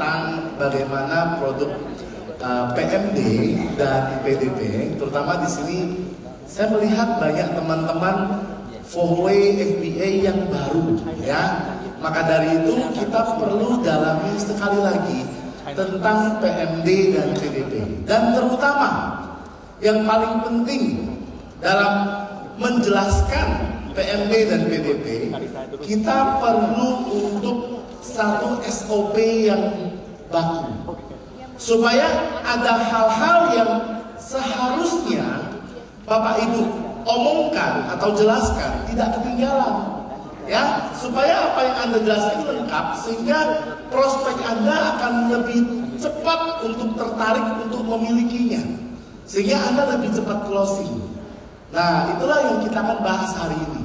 tentang bagaimana produk PMD dan PDP, terutama di sini saya melihat banyak teman-teman Fohwe FBA yang baru, ya. Maka dari itu kita perlu dalami sekali lagi tentang PMD dan PDP, dan terutama yang paling penting dalam menjelaskan PMD dan PDP, kita perlu untuk satu SOP yang baku, supaya ada hal-hal yang seharusnya Bapak Ibu omongkan atau jelaskan tidak ketinggalan, ya, supaya apa yang Anda jelaskan lengkap, sehingga prospek Anda akan lebih cepat untuk tertarik untuk memilikinya, sehingga Anda lebih cepat closing. Nah, itulah yang kita akan bahas hari ini.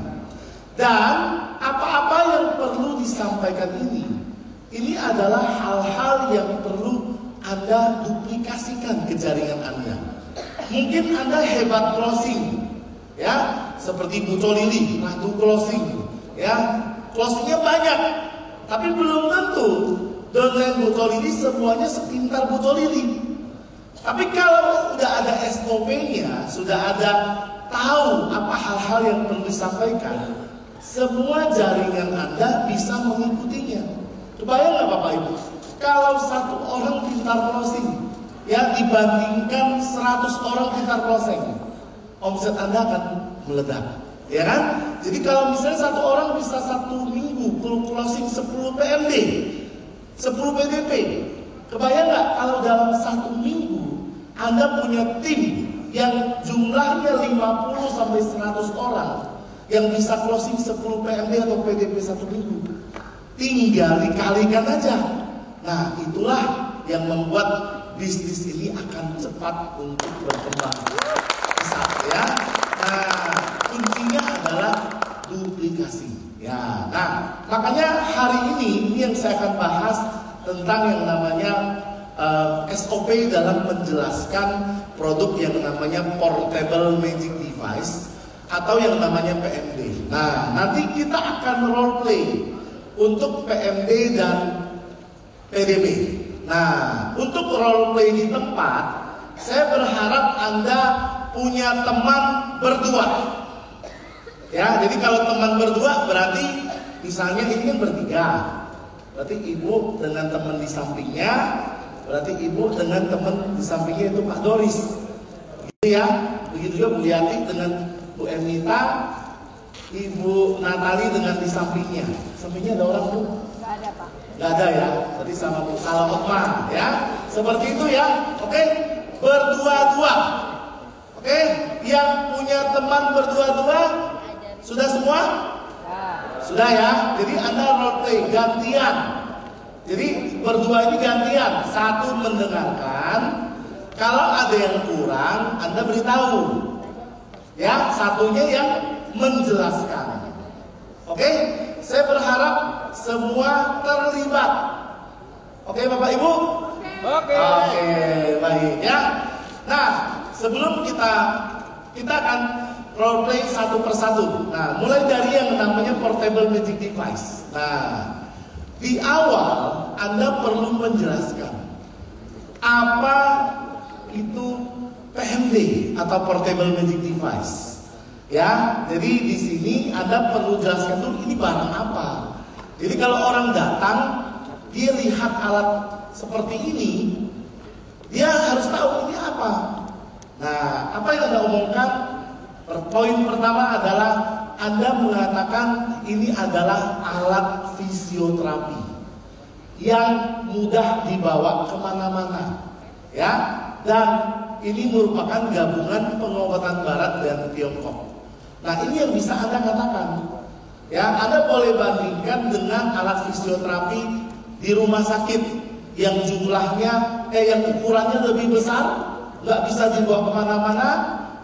Dan apa-apa yang perlu disampaikan ini adalah hal-hal yang perlu Anda duplikasikan ke jaringan Anda. Mungkin Anda hebat closing, ya, seperti Bu Colili, ratu closing, ya, closingnya banyak, tapi belum tentu dengan Bu Colili semuanya sepintar Bu Colili. Tapi kalau udah ada SOP-nya, sudah ada tahu apa hal-hal yang perlu disampaikan, semua jaringan Anda bisa mengikutinya. Kebayang nggak Bapak Ibu? Kalau satu orang pintar closing, ya, dibandingkan 100 orang pintar closing, omset Anda akan meledak, ya kan? Jadi kalau misalnya satu orang bisa satu minggu closing 10 PMD, 10 PDP, kebayang nggak kalau dalam satu minggu Anda punya tim yang jumlahnya 50 sampai 100 orang yang bisa closing 10 PMD atau PDP satu minggu, tinggal dikalikan aja. Nah, itulah yang membuat bisnis ini akan cepat untuk berkembang pesat, ya. Nah, kuncinya adalah duplikasi, ya. Nah, makanya hari ini yang saya akan bahas tentang yang namanya SOP dalam menjelaskan produk yang namanya Portable Magic Device atau yang namanya PMD. Nah, nanti kita akan role play untuk PMD dan PDB. Nah, untuk role play di tempat, saya berharap Anda punya teman berdua. Ya, jadi kalau teman berdua berarti misalnya ini kan bertiga. Berarti ibu dengan teman di sampingnya, berarti ibu dengan teman di sampingnya itu Pak Doris. Gitu ya. Begitu juga Bu Yati dengan Bu Emita, Ibu Natali dengan di sampingnya. Sampingnya ada orang Bu? Nggak ada Pak. Nggak ada ya. Berarti sama Bu Salamotma, ya. Seperti itu ya. Oke. Berdua-dua. Oke. Yang punya teman berdua-dua sudah semua? Sudah ya. Jadi Anda role play gantian. Jadi berdua ini gantian. Satu mendengarkan. Kalau ada yang kurang, Anda beritahu. Ya, satunya yang menjelaskan. Oke, saya berharap semua terlibat. Oke, Bapak Ibu? Oke, baik ya. Nah, sebelum kita akan role play satu persatu. Nah, mulai dari yang namanya Portable Magic Device. Nah, di awal Anda perlu menjelaskan apa itu PMD atau Portable Magic Device, ya. Jadi di sini Anda perlu jelaskan dulu ini barang apa. Jadi kalau orang datang, dia lihat alat seperti ini, dia harus tahu ini apa. Nah, apa yang Anda omongkan? Poin pertama adalah Anda mengatakan ini adalah alat fisioterapi yang mudah dibawa kemana-mana, ya. Dan ini merupakan gabungan pengobatan Barat dan Tiongkok. Nah, ini yang bisa Anda katakan. Ya, Anda boleh bandingkan dengan alat fisioterapi di rumah sakit yang jumlahnya, yang ukurannya lebih besar, nggak bisa dibawa kemana-mana,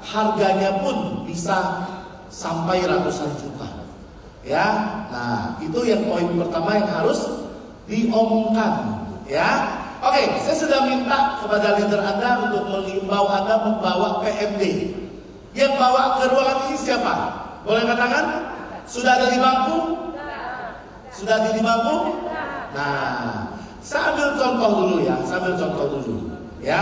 harganya pun bisa sampai ratusan juta. Ya, nah itu yang poin pertama yang harus diomongkan. Ya. Oke, saya sudah minta kepada leader Anda untuk mengimbau Anda membawa PMD. Yang bawa ke ruangan ini siapa? Boleh katakan? Sudah ada di bangku? Sudah ada di bangku? Nah, Saya ambil contoh dulu ya, ya.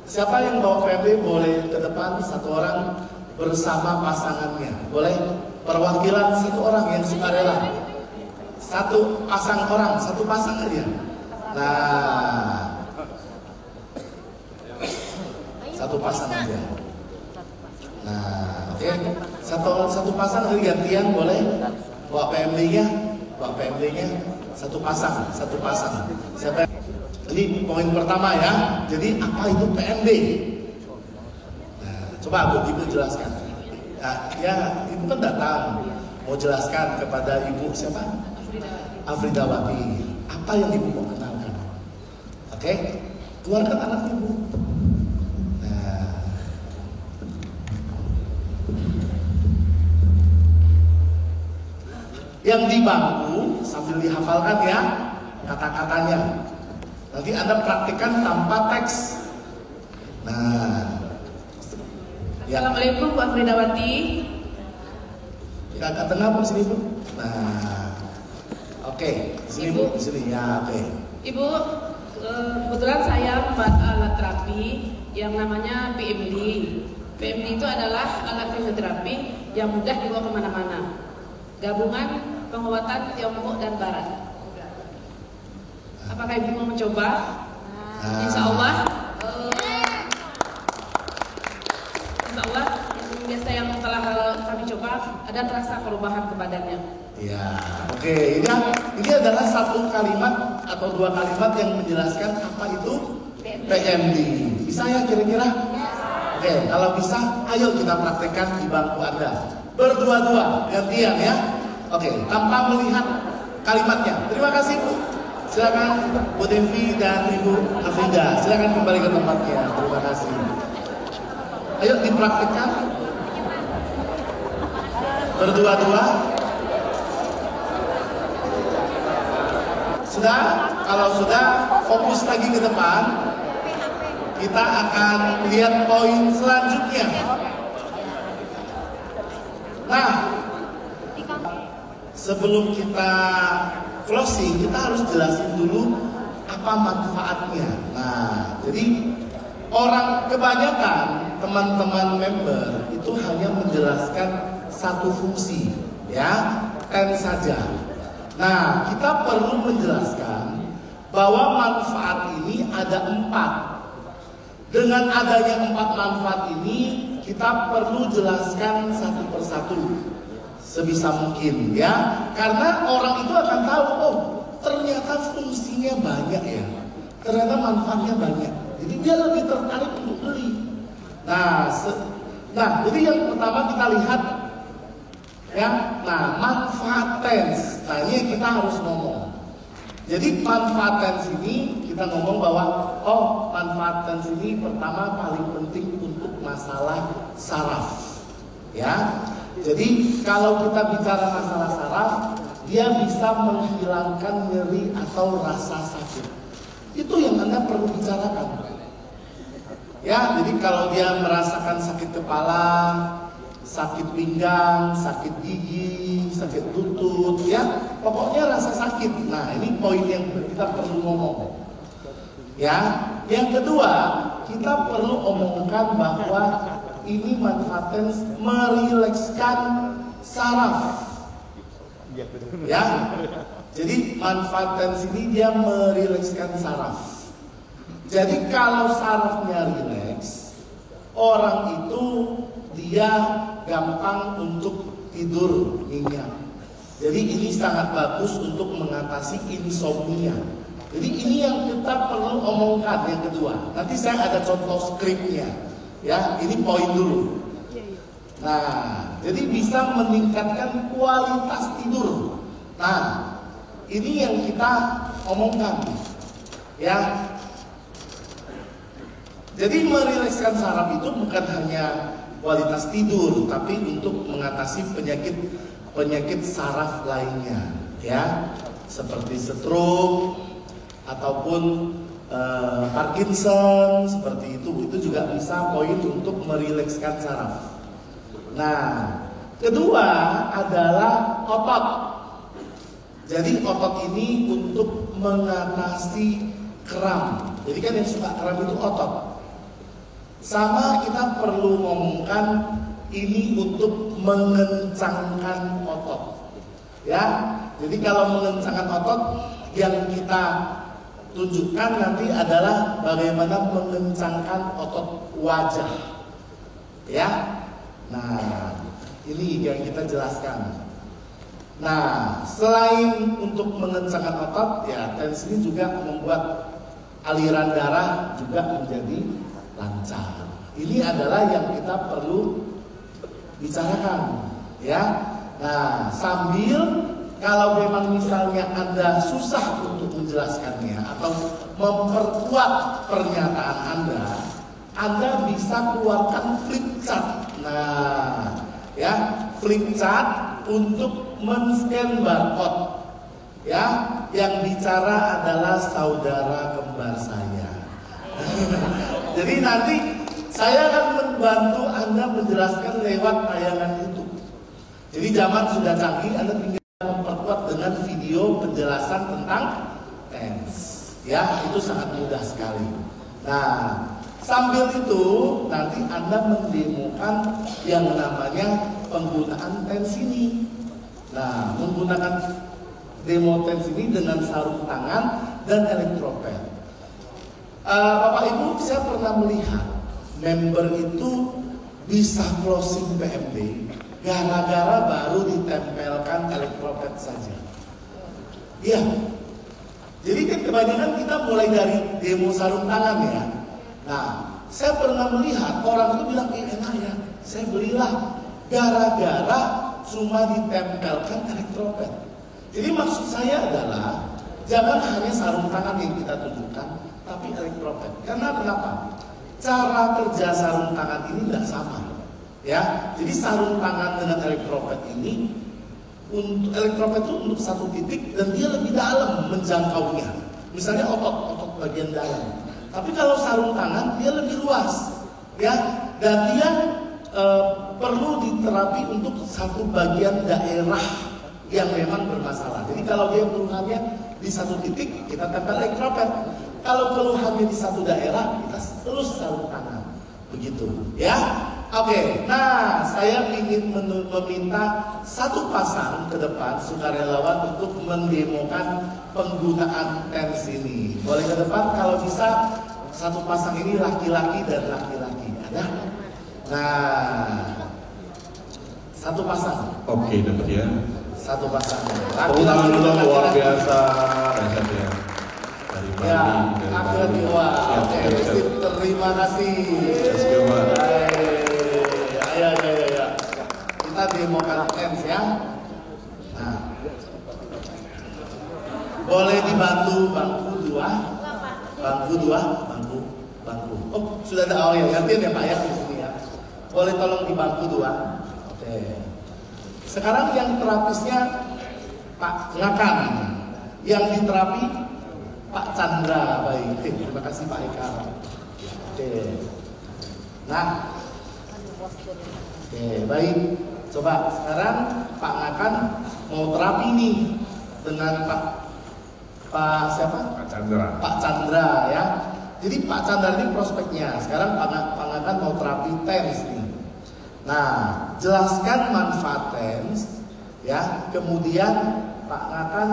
Siapa yang bawa PMD boleh ke depan satu orang bersama pasangannya. Boleh perwakilan satu orang yang sukarela. Satu pasang aja. Nah, satu pasang aja. Nah, oke. Satu pasang gantian boleh bawa PMD-nya, satu pasang. Siapa? Ini poin pertama ya. Jadi apa itu PMD? Nah, coba Ibu jelaskan. Nah, ya Ibu kan datang mau jelaskan kepada Ibu siapa? Afridawati. Apa yang Ibu mau kenalkan? Oke, keluarkan anak Ibu. Nah, yang di bangku sambil dihafalkan ya kata-katanya. Nanti Anda praktikkan tanpa teks. Nah, ya. Assalamualaikum Bu Afridawati. Kakak tengah Bu sini Bu. Nah, oke. Sini Bu, sini ya, oke. Ibu, kebetulan saya membuat alat terapi yang namanya PMD. PMD itu adalah alat fisioterapi yang mudah dibawa kemana-mana. Gabungan pengobatan Tiongkok dan Barat. Apakah Ibu mau mencoba? Insya Allah biasa yang telah kami coba ada terasa perubahan ke badannya. Ya, oke. Ini adalah satu kalimat atau dua kalimat yang menjelaskan apa itu PMD. Bisa ya kira-kira? Oke, kalau bisa, ayo kita praktekkan di bangku Anda. Berdua-dua, gantian ya. Oke, tanpa melihat kalimatnya. Terima kasih Bu. Silakan Bu Devi dan Ibu Afrida. Silakan kembali ke tempatnya. Terima kasih. Ayo dipraktikkan. Berdua-dua. Sudah? Kalau sudah, fokus lagi ke depan. Kita akan lihat poin selanjutnya. Nah, sebelum kita closing, kita harus jelasin dulu apa manfaatnya. Nah, jadi kebanyakan teman-teman member itu hanya menjelaskan satu fungsi, ya, saja. Nah, kita perlu menjelaskan bahwa manfaat ini ada 4. Dengan adanya 4 manfaat ini, kita perlu jelaskan satu persatu sebisa mungkin ya, karena orang itu akan tahu, oh ternyata fungsinya banyak ya, ternyata manfaatnya banyak, jadi dia lebih tertarik untuk beli. Nah, jadi yang pertama kita lihat ya, nah manfaat TENS. Nah ini kita harus ngomong. Jadi manfaat TENS ini kita ngomong bahwa manfaat TENS ini pertama paling penting untuk masalah saraf ya. Jadi kalau kita bicara masalah saraf, dia bisa menghilangkan nyeri atau rasa sakit. Itu yang Anda perlu bicarakan. Ya, jadi kalau dia merasakan sakit kepala, sakit pinggang, sakit gigi, sakit lutut, ya, pokoknya rasa sakit. Nah, ini poin yang kita perlu ngomong. Ya, yang kedua, kita perlu omongkan bahwa ini manfaat TENS merilekskan saraf. Ya, jadi manfaat TENS ini dia merilekskan saraf. Jadi kalau sarafnya rileks, orang itu dia gampang untuk tidur nyenyak. Jadi ini sangat bagus untuk mengatasi insomnia. Jadi ini yang kita perlu omongkan yang kedua. Nanti saya ada contoh skripnya. Ya, ini poin dulu. Nah, jadi bisa meningkatkan kualitas tidur. Nah, ini yang kita omongkan. Ya. Jadi merilekskan saraf itu bukan hanya kualitas tidur, tapi untuk mengatasi penyakit saraf lainnya, ya, seperti stroke ataupun Parkinson, seperti itu juga bisa poin untuk merilekskan saraf. Nah, kedua adalah otot. Jadi otot ini untuk mengatasi kram. Jadi kan yang suka kram itu otot. Sama kita perlu ngomongkan ini untuk mengencangkan otot. Ya, jadi kalau mengencangkan otot yang kita tunjukkan nanti adalah bagaimana mengencangkan otot wajah. Ya, nah ini yang kita jelaskan. Nah, selain untuk mengencangkan otot, ya TENS ini juga membuat aliran darah juga menjadi lancar. Ini adalah yang kita perlu bicarakan, ya. Nah, sambil kalau memang misalnya Anda susah untuk menjelaskannya atau memperkuat pernyataan Anda bisa keluarkan flip chart. Nah, ya, flip chart untuk men-scan barcode. Ya, yang bicara adalah saudara kembar saya. Jadi nanti saya akan membantu Anda menjelaskan lewat tayangan YouTube. Jadi zaman sudah canggih, Anda tinggal memperkuat dengan video penjelasan tentang TENS. Ya, itu sangat mudah sekali. Nah, sambil itu nanti Anda mendemokan yang namanya penggunaan TENS ini. Nah, menggunakan demo TENS ini dengan sarung tangan dan elektropad. Bapak Ibu, saya pernah melihat member itu bisa closing PMD gara-gara baru ditempelkan elektropad saja. Iya. Jadi kan kebanyakan kita mulai dari demo sarung tangan ya. Nah, saya pernah melihat orang itu bilang, enak ya, saya belilah gara-gara cuma ditempelkan elektropad. Jadi maksud saya adalah jangan hanya sarung tangan yang kita tunjukkan, tapi elektropad. Karena kenapa? Cara kerja sarung tangan ini tidak sama. Ya, jadi sarung tangan dengan elektropad ini, untuk elektropad itu untuk satu titik dan dia lebih dalam menjangkaunya. Misalnya otot bagian dalam. Tapi kalau sarung tangan dia lebih luas, ya, dan dia perlu diterapi untuk satu bagian daerah yang memang bermasalah. Jadi kalau dia keluhannya di satu titik, kita tempel elektropad. Kalau keluhannya di satu daerah, kita terus sarung tangan. Begitu, ya. Oke, nah saya ingin meminta satu pasang ke depan sukarelawan untuk mendemokan penggunaan TENS ini. Boleh ke depan kalau bisa, satu pasang ini laki-laki dan laki-laki. Ada? Nah, satu pasang. Oke, dapat ya. Satu pasang. Laki-laki luar biasa. Ya. Dari Bali, ya, dari laki-laki. Wah, oke, terima kasih. Ya. Kita demokan TENS ya. Nah, boleh dibantu bangku dua. Oh, sudah ada. Oh ya, gantian ya Pak ya di sini ya. Boleh tolong di bangku dua. Oke. Sekarang yang terapisnya Pak Ngakan, yang diterapi Pak Chandra. Baik, terima kasih Pak Eka. Oke. Nah, oke, baik. Coba sekarang Pak Ngakan mau terapi nih dengan Pak siapa? Pak Chandra. Pak Chandra ya. Jadi Pak Chandra ini prospeknya. Sekarang Pak Ngakan mau terapi TENS nih. Nah, jelaskan manfaat TENS ya. Kemudian Pak Ngakan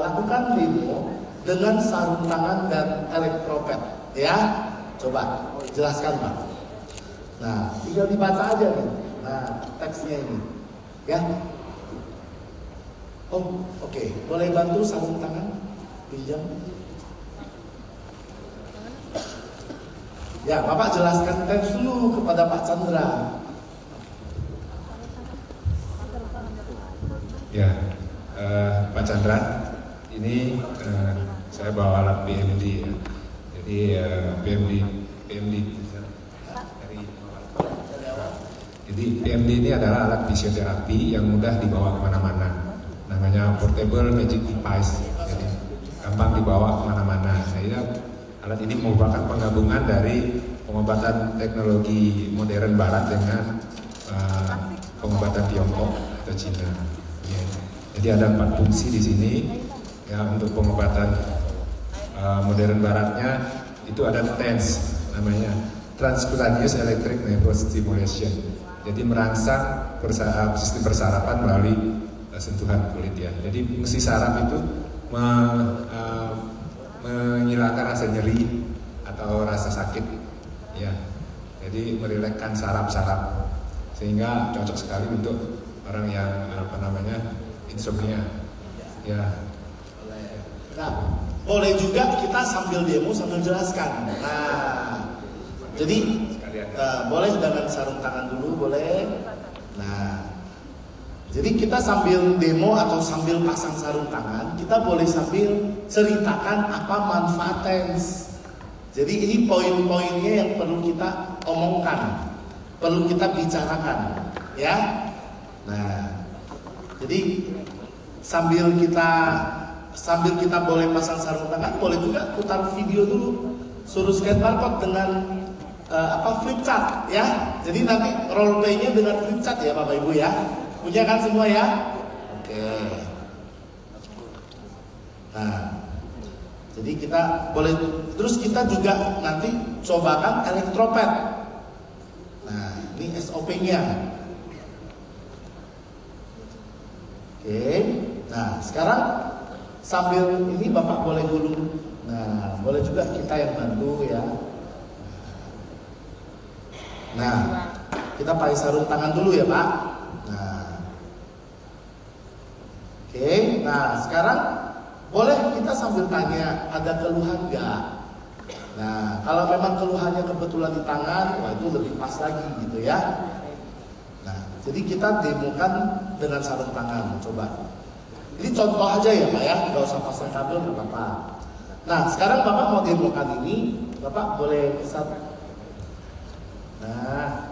lakukan demo dengan sarung tangan dan elektropad ya. Coba jelaskan Pak. Nah, tinggal dibaca aja nih. Nah, teksnya ini ya. Oh, oke. Boleh bantu sarung tangan? Pinjam. Ya, Bapak jelaskan TENS dulu kepada Pak Chandra. Ya, Pak Chandra, ini saya bawa alat PMD ya. Jadi PMD. Jadi PMD ini adalah alat fisioterapi yang mudah dibawa kemana-mana. Namanya portable magic device. Jadi gampang dibawa kemana-mana. Alat ini merupakan penggabungan dari pengobatan teknologi modern Barat dengan pengobatan Tiongkok atau Cina. Ya. Jadi ada 4 fungsi di sini. Ya, untuk pengobatan modern baratnya itu ada TENS namanya, Transcutaneous Electric Nerve Stimulation. Jadi merangsang sistem persarapan melalui sentuhan kulit ya. Jadi fungsi saraf itu menghilangkan rasa nyeri atau rasa sakit ya. Jadi merilekskan saraf-saraf sehingga cocok sekali untuk orang yang insomnia ya. Nah, boleh juga kita sambil demo sambil jelaskan. Nah, jadi boleh dengan sarung tangan dulu, boleh. Nah, jadi kita sambil demo atau sambil pasang sarung tangan, kita boleh sambil ceritakan apa manfaat TENS. Jadi ini poin-poinnya yang perlu kita omongkan, perlu kita bicarakan, ya. Nah, jadi sambil kita boleh pasang sarung tangan, boleh juga putar video dulu, suruh scan barcode dengan flip chart ya. Jadi nanti role play-nya dengan flip chart ya Bapak Ibu ya. Punya kan semua ya? Oke. Nah, jadi kita boleh, terus kita juga nanti cobakan elektropad. Nah, ini SOP-nya. Oke. Nah, sekarang sambil ini Bapak boleh dulu. Nah, boleh juga kita yang bantu ya. Nah, kita pakai sarung tangan dulu ya Pak. Nah, oke. Nah, sekarang boleh kita sambil tanya, ada keluhan nggak? Nah, kalau memang keluhannya kebetulan di tangan, wah itu lebih pas lagi gitu ya. Nah, jadi kita demokan dengan sarung tangan, coba. Ini contoh aja ya Pak ya, nggak usah pasang kabel nggak apa-apa. Nah, sekarang Bapak mau demokan ini, Bapak boleh pesan. Nah,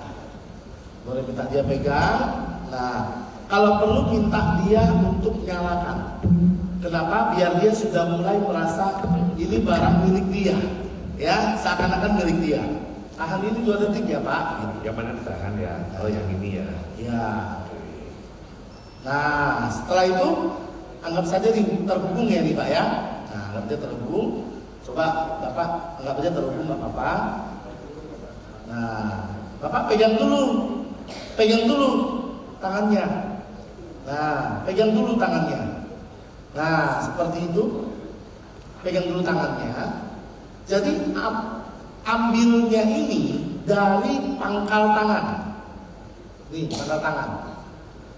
boleh minta dia pegang. Nah, kalau perlu minta dia untuk nyalakan. Kenapa? Biar dia sudah mulai merasa ini barang milik dia, ya, seakan-akan milik dia. Tahan ini 2 detik ya Pak. Yang mana ditahan ya? Oh yang ini ya. Ya. Nah, setelah itu anggap saja terhubung ya nih Pak ya. Nah, anggap aja terhubung. Coba Bapak anggap aja terhubung nggak apa-apa. Nah, Bapak pegang dulu tangannya. Nah, pegang dulu tangannya. Nah, seperti itu. Pegang dulu tangannya. Jadi ambilnya ini dari pangkal tangan. Nih, pangkal tangan.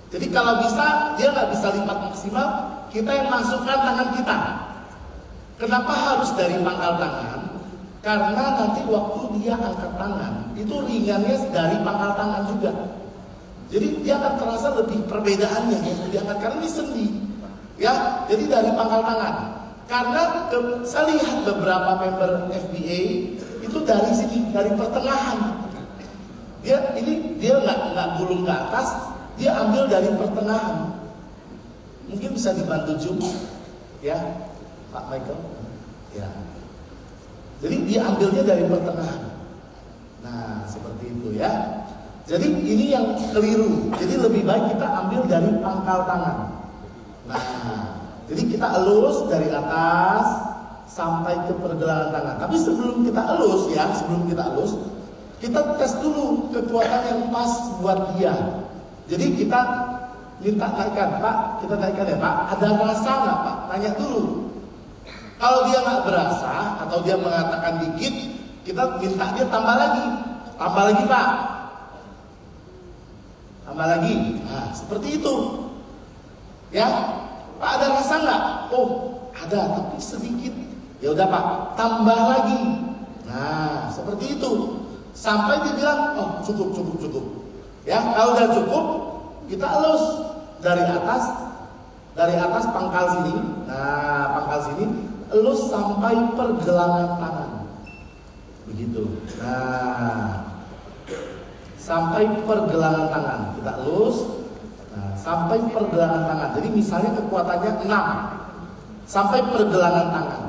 Jadi kalau bisa, dia nggak bisa lipat maksimal, kita yang masukkan tangan kita. Kenapa harus dari pangkal tangan? Karena nanti waktu dia angkat tangan, itu ringannya dari pangkal tangan juga. Jadi dia akan terasa lebih perbedaannya yang diangkat, karena ini sendi. Ya, jadi dari pangkal tangan. Karena saya lihat beberapa member FBA itu dari sini, dari pertengahan. Dia nggak gulung ke atas, dia ambil dari pertengahan. Mungkin bisa dibantu zoom, ya, Pak Michael. Ya. Jadi dia ambilnya dari pertengahan. Nah, seperti itu ya. Jadi ini yang keliru. Jadi lebih baik kita ambil dari pangkal tangan. Nah, jadi kita elus dari atas sampai ke pergelangan tangan. Tapi sebelum kita elus ya, kita tes dulu kekuatan yang pas buat dia. Jadi kita minta naikkan, Pak, kita naikkan ya Pak. Ada rasa nggak Pak? Tanya dulu. Kalau dia nggak berasa atau dia mengatakan dikit, kita minta dia tambah lagi Pak, tambah lagi. Nah, seperti itu, ya. Pak, ada rasa nggak? Oh, ada, tapi sedikit. Ya udah Pak, tambah lagi. Nah, seperti itu. Sampai dia bilang, oh cukup. Ya, kalau udah cukup, kita elus dari atas pangkal sini. Nah, pangkal sini, elus sampai pergelangan tangan. Begitu. Nah, sampai pergelangan tangan kita elus. Nah, sampai pergelangan tangan. Jadi misalnya kekuatannya 6 sampai pergelangan tangan.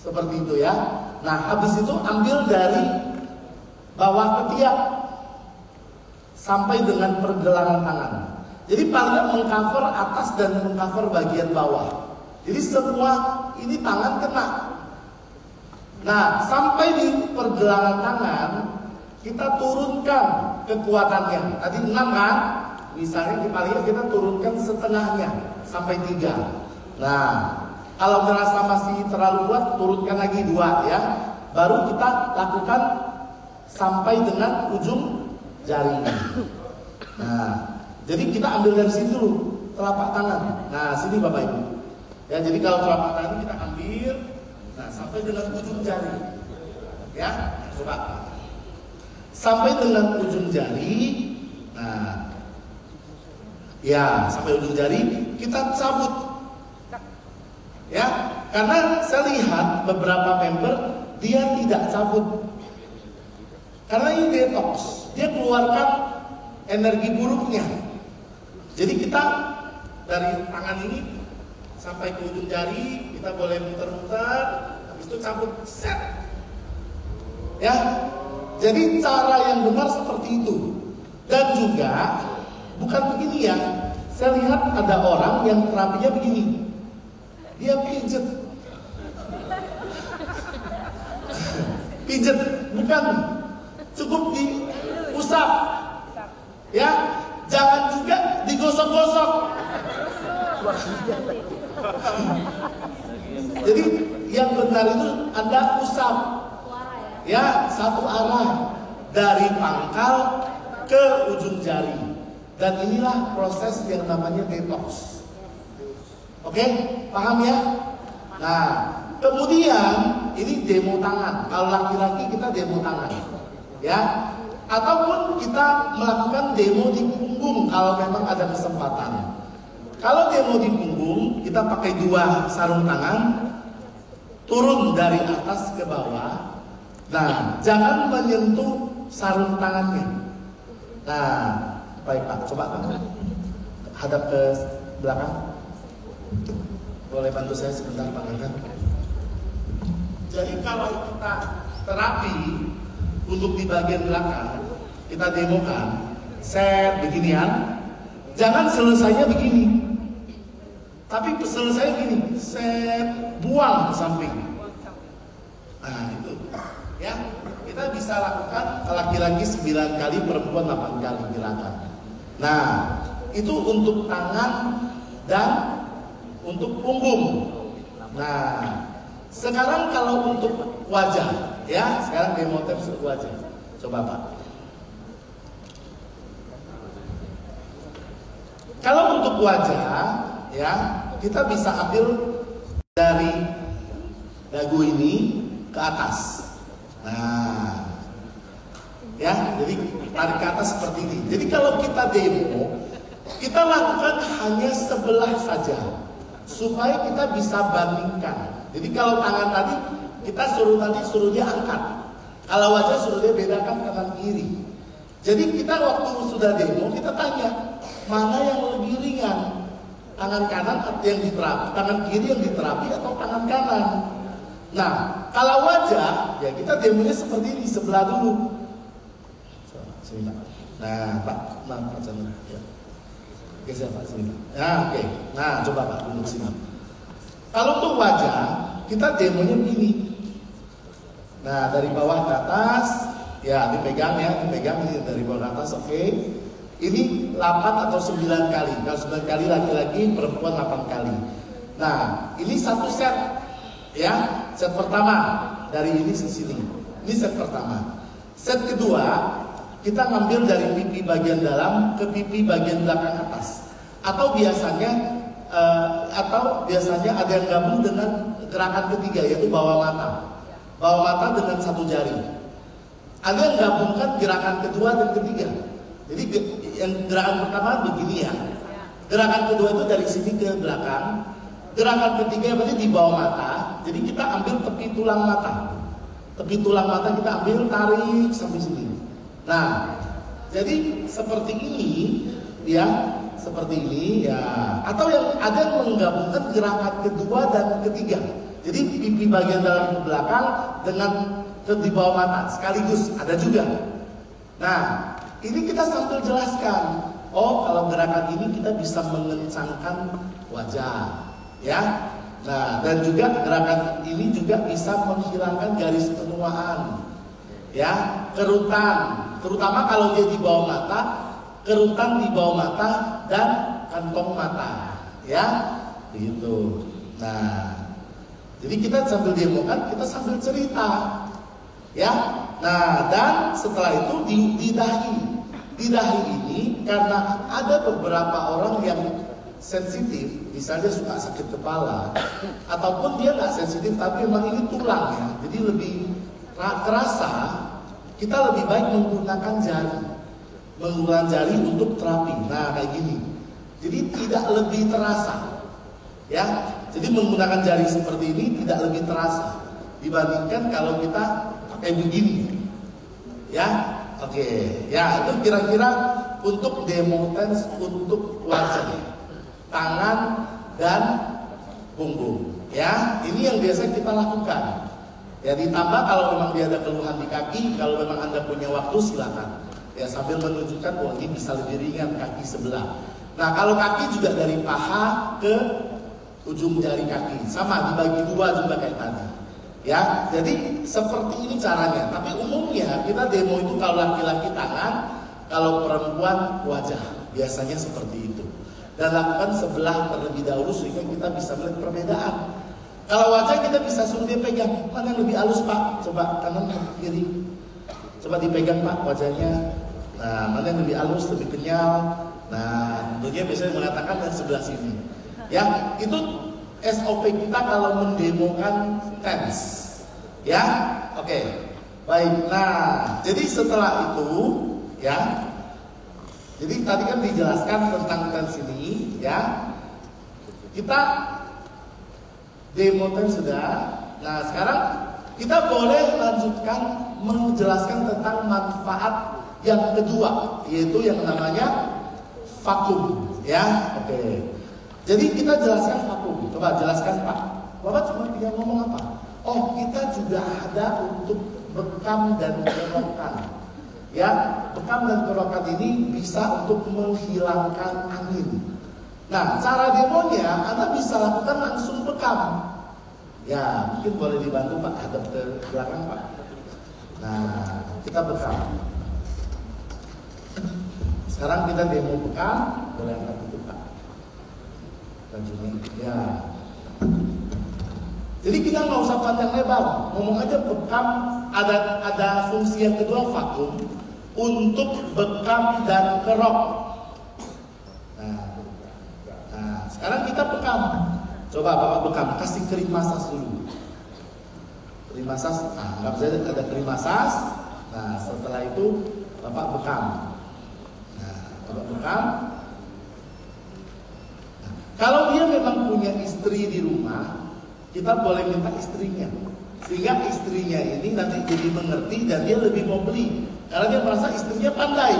Seperti itu ya. Nah, habis itu ambil dari bawah ketiak sampai dengan pergelangan tangan. Jadi paling mengcover atas dan mengcover bagian bawah. Jadi semua ini tangan kena. Nah, sampai di pergelangan tangan kita turunkan kekuatannya. Tadi 6 kan? Misalnya kita turunkan setengahnya sampai 3. Nah, kalau merasa masih terlalu kuat, turunkan lagi 2 ya. Baru kita lakukan sampai dengan ujung jari. Nah, jadi kita ambil dari sini dulu, telapak tangan. Nah, sini Bapak Ibu. Ya, jadi kalau telapak tangan kita ambil, nah sampai dengan ujung jari. Ya, coba. Sampai dengan ujung jari. Nah, ya, sampai ujung jari kita cabut. Ya, karena saya lihat beberapa member dia tidak cabut. Karena ini detox, dia keluarkan energi buruknya. Jadi kita dari tangan ini sampai ke ujung jari, kita boleh muter-muter, habis itu cabut, set. Ya, jadi cara yang benar seperti itu. Dan juga bukan begini ya. Saya lihat ada orang yang terapinya begini. Dia pijet. Pijet, bukan cukup diusap. Ya, jangan juga digosok-gosok. Jadi yang benar itu Anda usap. Ya, satu arah dari pangkal ke ujung jari. Dan inilah proses yang namanya detox. Oke, paham ya? Nah, kemudian ini demo tangan. Kalau laki-laki kita demo tangan. Ya, ataupun kita melakukan demo di punggung kalau memang ada kesempatan. Kalau demo di punggung, kita pakai 2 sarung tangan, turun dari atas ke bawah. Nah, jangan menyentuh sarung tangannya. Nah, baik Pak, coba Pak, hadap ke belakang. Boleh bantu saya sebentar Pak Gagan? Jadi kalau kita terapi untuk di bagian belakang, kita demokan, set beginian, jangan selesainya begini, tapi selesai gini, set buang ke samping. Nah itu, ya kita bisa lakukan laki-laki 9 kali, perempuan 8 kali gerakan. Nah itu untuk tangan dan untuk punggung. Nah sekarang kalau untuk wajah, ya sekarang demo tips untuk wajah. Coba Pak. Kalau untuk wajah, ya kita bisa ambil dari dagu ini ke atas. Nah, ya jadi tarik ke atas seperti ini. Jadi kalau kita demo, kita lakukan hanya sebelah saja, supaya kita bisa bandingkan. Jadi kalau tangan tadi kita suruh dia angkat, kalau wajah suruh dia bedakan kanan kiri. Jadi kita waktu sudah demo kita tanya mana yang lebih ringan, tangan kanan yang diterapi, tangan kiri yang diterapi atau tangan kanan. Nah kalau wajah ya kita demonya seperti ini, sebelah dulu. Sini Pak. Nah Pak, Pak Chandra. Ya. Oke saya Pak sini. Nah oke. Nah coba Pak duduk sini. Kalau untuk wajah kita demonya begini. Nah dari bawah ke atas, ya dipegang ini dari bawah ke atas, oke. Ini 8 atau 9 kali. Kalau 9 kali laki-laki, perempuan 8 kali. Nah ini satu set, ya. Set pertama dari ini ke sini. Ini set pertama. Set kedua kita ngambil dari pipi bagian dalam ke pipi bagian belakang atas. Atau biasanya ada yang gabung dengan gerakan ketiga, yaitu bawah mata dengan satu jari. Ada yang gabungkan gerakan kedua dan ketiga. Jadi yang gerakan pertama begini ya, gerakan kedua itu dari sini ke belakang, gerakan ketiga berarti di bawah mata. Jadi kita ambil tepi tulang mata kita ambil, tarik sampai sini. Nah jadi seperti ini ya, seperti ini ya. Atau yang ada yang menggabungkan gerakan kedua dan ketiga. Jadi pipi bagian dalam ke belakang dengan di bawah mata sekaligus ada juga. Nah ini kita sambil jelaskan oh kalau gerakan ini kita bisa mengencangkan wajah, ya. Nah, dan juga gerakan ini juga bisa menghilangkan garis penuaan, ya, kerutan, terutama kalau dia di bawah mata, kerutan di bawah mata dan kantong mata, ya, begitu. Nah, jadi kita sambil demokan, kita sambil cerita, ya. Nah, dan setelah itu di dahi ini karena ada beberapa orang yang sensitif, misalnya suka sakit kepala, ataupun dia nggak sensitif tapi memang ini tulang ya, jadi lebih kerasa, kita lebih baik menggunakan jari untuk terapi. Nah, kayak gini, jadi tidak lebih terasa, ya. Jadi menggunakan jari seperti ini tidak lebih terasa dibandingkan kalau kita pakai begini, ya. Oke, ya itu kira-kira untuk demo tense untuk wajah, tangan dan punggung, ya. Ini yang biasa kita lakukan. Ya, ditambah kalau memang dia ada keluhan di kaki, kalau memang Anda punya waktu silakan. Ya, sambil menunjukkan bahwa ini bisa lebih ringan kaki sebelah. Nah, kalau kaki juga dari paha ke ujung jari kaki, sama dibagi dua juga kayak tadi. Ya, jadi seperti ini caranya. Tapi umumnya kita demo itu kalau laki-laki tangan, kalau perempuan wajah, biasanya seperti itu. Dan lakukan sebelah terlebih dahulu sehingga kita bisa melihat perbedaan. Kalau wajah kita bisa suruh dia pegang, mana yang lebih halus Pak? Coba kanan kiri, coba dipegang Pak wajahnya. Nah, mana yang lebih halus, lebih kenyal. Nah, dia biasanya mengatakan yang sebelah sini. Ya, itu SOP kita kalau mendemokan tense, ya, oke, baik. Nah, jadi setelah itu, ya, jadi tadi kan dijelaskan tentang tense ini, ya, kita demo tense sudah. Nah, sekarang kita boleh lanjutkan menjelaskan tentang manfaat yang kedua, yaitu yang namanya vakum, ya, oke. Jadi kita jelaskan vakum. Coba jelaskan Pak. Bapak cuma tinggal ngomong apa? Oh, kita juga ada untuk bekam dan kerokan. Ya, bekam dan kerokan ini bisa untuk menghilangkan angin. Nah, cara demonya Anda bisa lakukan langsung bekam. Ya, mungkin boleh dibantu Pak, hadap ke belakang Pak. Nah, kita bekam. Sekarang kita demo bekam, boleh angkat itu Pak. Ya. Jadi kita nggak usah panjang lebar, ngomong aja bekam. Ada fungsi yang kedua vakum untuk bekam dan kerok. Nah, sekarang kita bekam. Coba Bapak bekam, kasih krim masas dulu. Krim masas, nah nggak bisa ada krim masas. Nah setelah itu Bapak bekam. Nah Bapak bekam. Kalau dia memang punya istri di rumah, kita boleh minta istrinya. Sehingga istrinya ini nanti jadi mengerti dan dia lebih mau beli. Karena dia merasa istrinya pandai,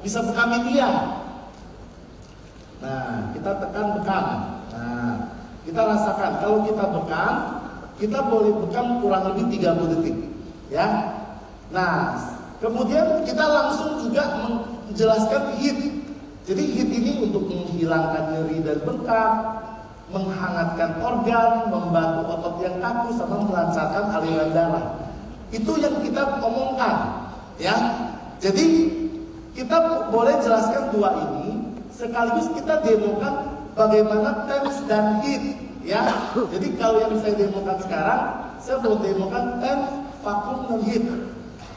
bisa bekamin dia. Nah, kita tekan bekam. Nah, kita rasakan. Kalau kita bekam, kita boleh bekam kurang lebih 30 detik. Ya. Nah, kemudian kita langsung juga menjelaskan heat. Jadi heat ini untuk menghilangkan nyeri dan bengkak, menghangatkan organ, membantu otot yang kaku, sama melancarkan aliran darah. Itu yang kita omongkan, ya. Jadi kita boleh jelaskan dua ini, sekaligus kita demokan bagaimana tense dan heat, ya. Jadi kalau yang saya demokan sekarang, saya mau demokan tense, vakum dan heat.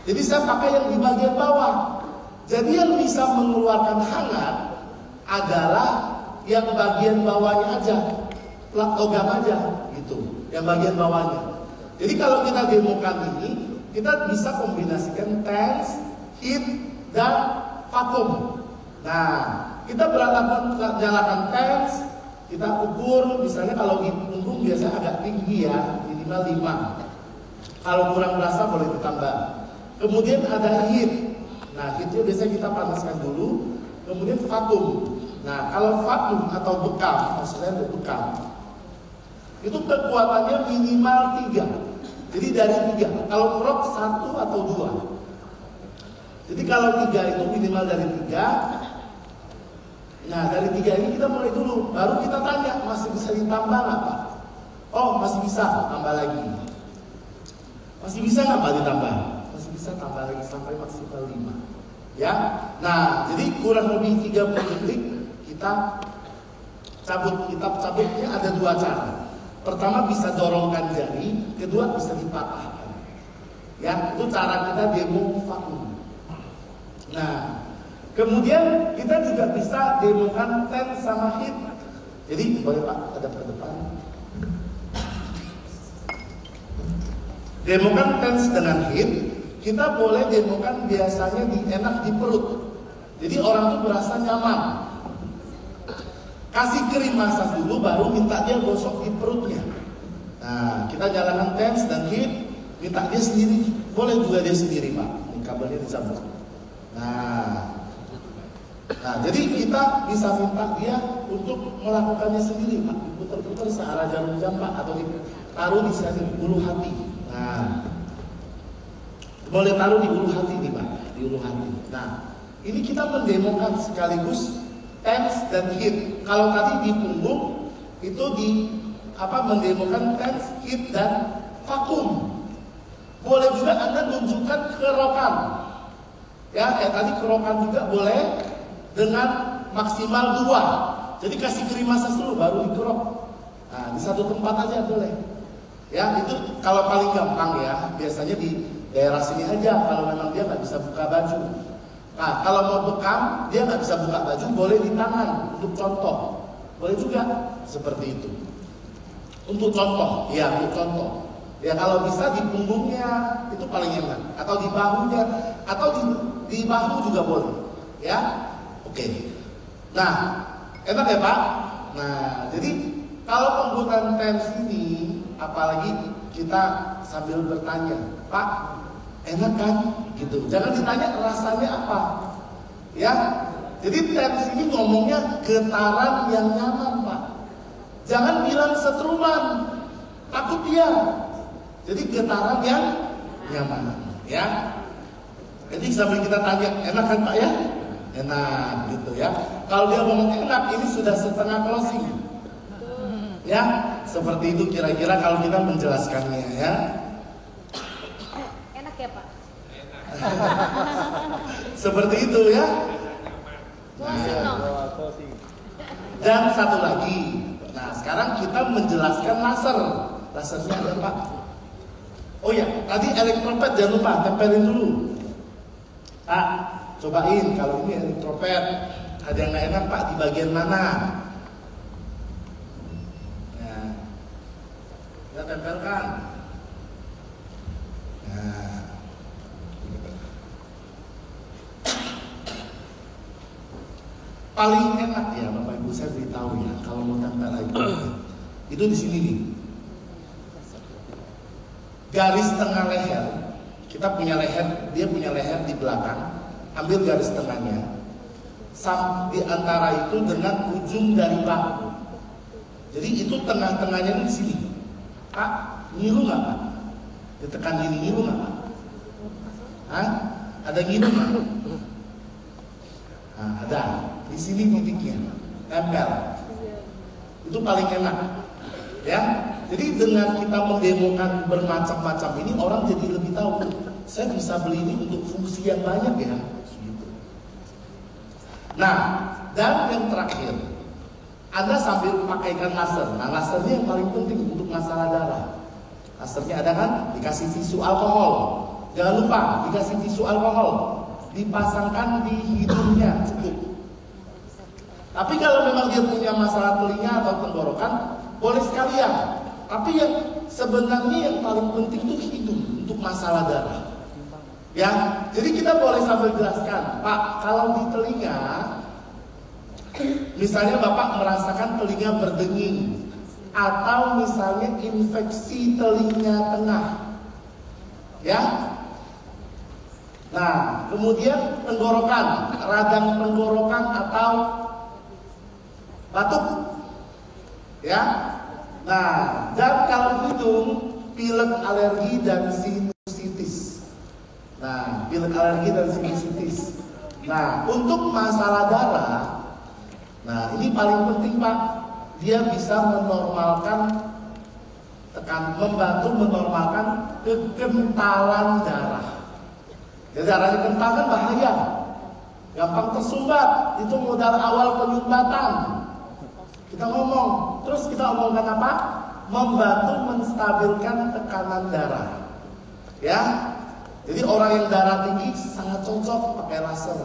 Jadi saya pakai yang di bagian bawah. Jadi yang bisa mengeluarkan hangat adalah yang bagian bawahnya aja, plat logam aja gitu, yang bagian bawahnya. Jadi kalau kita demokan ini, kita bisa kombinasikan tense, heat, dan vakum. Nah, kita jalankan tense, kita ukur, misalnya kalau di punggung biasanya agak tinggi ya, minimal 5. Kalau kurang berasa boleh ditambah. Kemudian ada heat. Nah, heatnya biasanya kita panaskan dulu, kemudian vakum. Nah, kalau vakum atau bekam, maksudnya bekam, itu kekuatannya minimal 3. Jadi dari 3. Kalau kerok 1 atau 2. Jadi kalau 3 itu minimal dari 3. Nah, dari 3 ini kita mulai dulu, baru kita tanya, masih bisa ditambah nggak Pak? Oh, masih bisa, tambah lagi. Masih bisa nggak Pak ditambah? Masih bisa, tambah lagi sampai maksimal 5. Ya, nah jadi kurang lebih 30 detik kita cabutnya ada 2 cara. Pertama bisa dorongkan jari, kedua bisa dipatahkan. Ya, itu cara kita demo vakum. Nah, kemudian kita juga bisa demokan tense sama hit. Jadi boleh Pak hadap ke depan. Demokan tense dengan hit, kita boleh demokan biasanya enak di perut. Jadi orang tuh berasa nyaman. Kasih krim massage dulu, baru minta dia gosok di perutnya. Nah, kita jalankan tense dan hit, minta dia sendiri, boleh juga dia sendiri Pak. Ini kabelnya dicabut. Nah, jadi kita bisa minta dia untuk melakukannya sendiri Pak. Diputar-putar searah jarum jam Pak, atau ditaruh di sini ulu hati. Nah, boleh taruh di ulu hati nih Pak, di ulu hati. Nah, ini kita mendemokan sekaligus tense dan hit. Kalau tadi di punggung itu mendemokan tense, hit dan vakum. Boleh juga Anda tunjukkan kerokan. Ya, kayak tadi kerokan juga boleh dengan maksimal 2. Jadi kasih krim massage dulu baru dikerok. Nah, di satu tempat aja boleh. Ya, itu kalau paling gampang ya, biasanya di daerah sini aja kalau memang dia nggak bisa buka baju. Nah, kalau mau bekam, dia nggak bisa buka baju, boleh di tangan untuk contoh. Boleh juga seperti itu. Untuk contoh, ya untuk contoh. Ya kalau bisa di punggungnya itu paling enak, atau di bahunya, atau di bahu juga boleh. Ya, oke. Nah, enak ya Pak. Nah, jadi kalau penggunaan tense ini, apalagi kita sambil bertanya, Pak, enak kan? Gitu. Jangan ditanya rasanya apa. Ya. Jadi tense ini ngomongnya getaran yang nyaman, Pak. Jangan bilang setruman. Takut dia. Jadi getaran yang nyaman, ya. Jadi sambil kita tanya, enak kan Pak ya? Enak gitu ya. Kalau dia ngomong enak, ini sudah setengah closing. Ya, seperti itu kira-kira kalau kita menjelaskannya ya. Enak ya Pak? Seperti itu ya. Dan satu lagi. Nah, sekarang kita menjelaskan laser. Lasernya ada Pak. Oh ya, tadi elektropet jangan lupa tempelin dulu. Pak, cobain kalau ini elektropet. Ada yang nggak enak Pak di bagian mana? Kita tempelkan. Nah, paling enak ya Bapak Ibu, saya beritahu ya kalau mau tempel lagi. Itu di sini nih. Garis tengah leher. Kita punya leher, dia punya leher di belakang. Ambil garis tengahnya. Di antara itu dengan ujung dari bahu. Jadi itu tengah-tengahnya di sini. Pak, ngilu nggak Pak? Ditekan gini, ngilu nggak Pak? Hah? Ada ngilu nggak? Nah, ada. Di sini titiknya, tempel. Itu paling enak, ya. Jadi dengan kita mendemokan bermacam-macam ini, orang jadi lebih tahu. Saya bisa beli ini untuk fungsi yang banyak ya. Gitu. Nah, dan yang terakhir. Anda sambil pakaikan laser. Nah, lasernya yang paling penting untuk masalah darah. Lasernya ada kan? Dikasih tisu alkohol. Jangan lupa dikasih tisu alkohol. Dipasangkan di hidungnya cukup. Tapi kalau memang dia punya masalah telinga atau tenggorokan, boleh sekalian. Tapi yang sebenarnya yang paling penting itu hidung untuk masalah darah. Ya, jadi kita boleh sambil jelaskan, Pak, kalau di telinga misalnya Bapak merasakan telinga berdenging atau misalnya infeksi telinga tengah, ya. Nah, kemudian tenggorokan, radang tenggorokan atau batuk, ya. Nah, dan kalau hidung, pilek alergi dan sinusitis. Nah, pilek alergi dan sinusitis. Nah, untuk masalah darah. Nah, ini paling penting Pak. Dia bisa membantu menormalkan kekentalan darah. Jadi darahnya kental kan bahaya, gampang tersumbat. Itu modal awal penyumbatan. Kita ngomong, terus kita omongkan apa? Membantu menstabilkan tekanan darah. Ya, jadi orang yang darah tinggi sangat cocok pakai laser.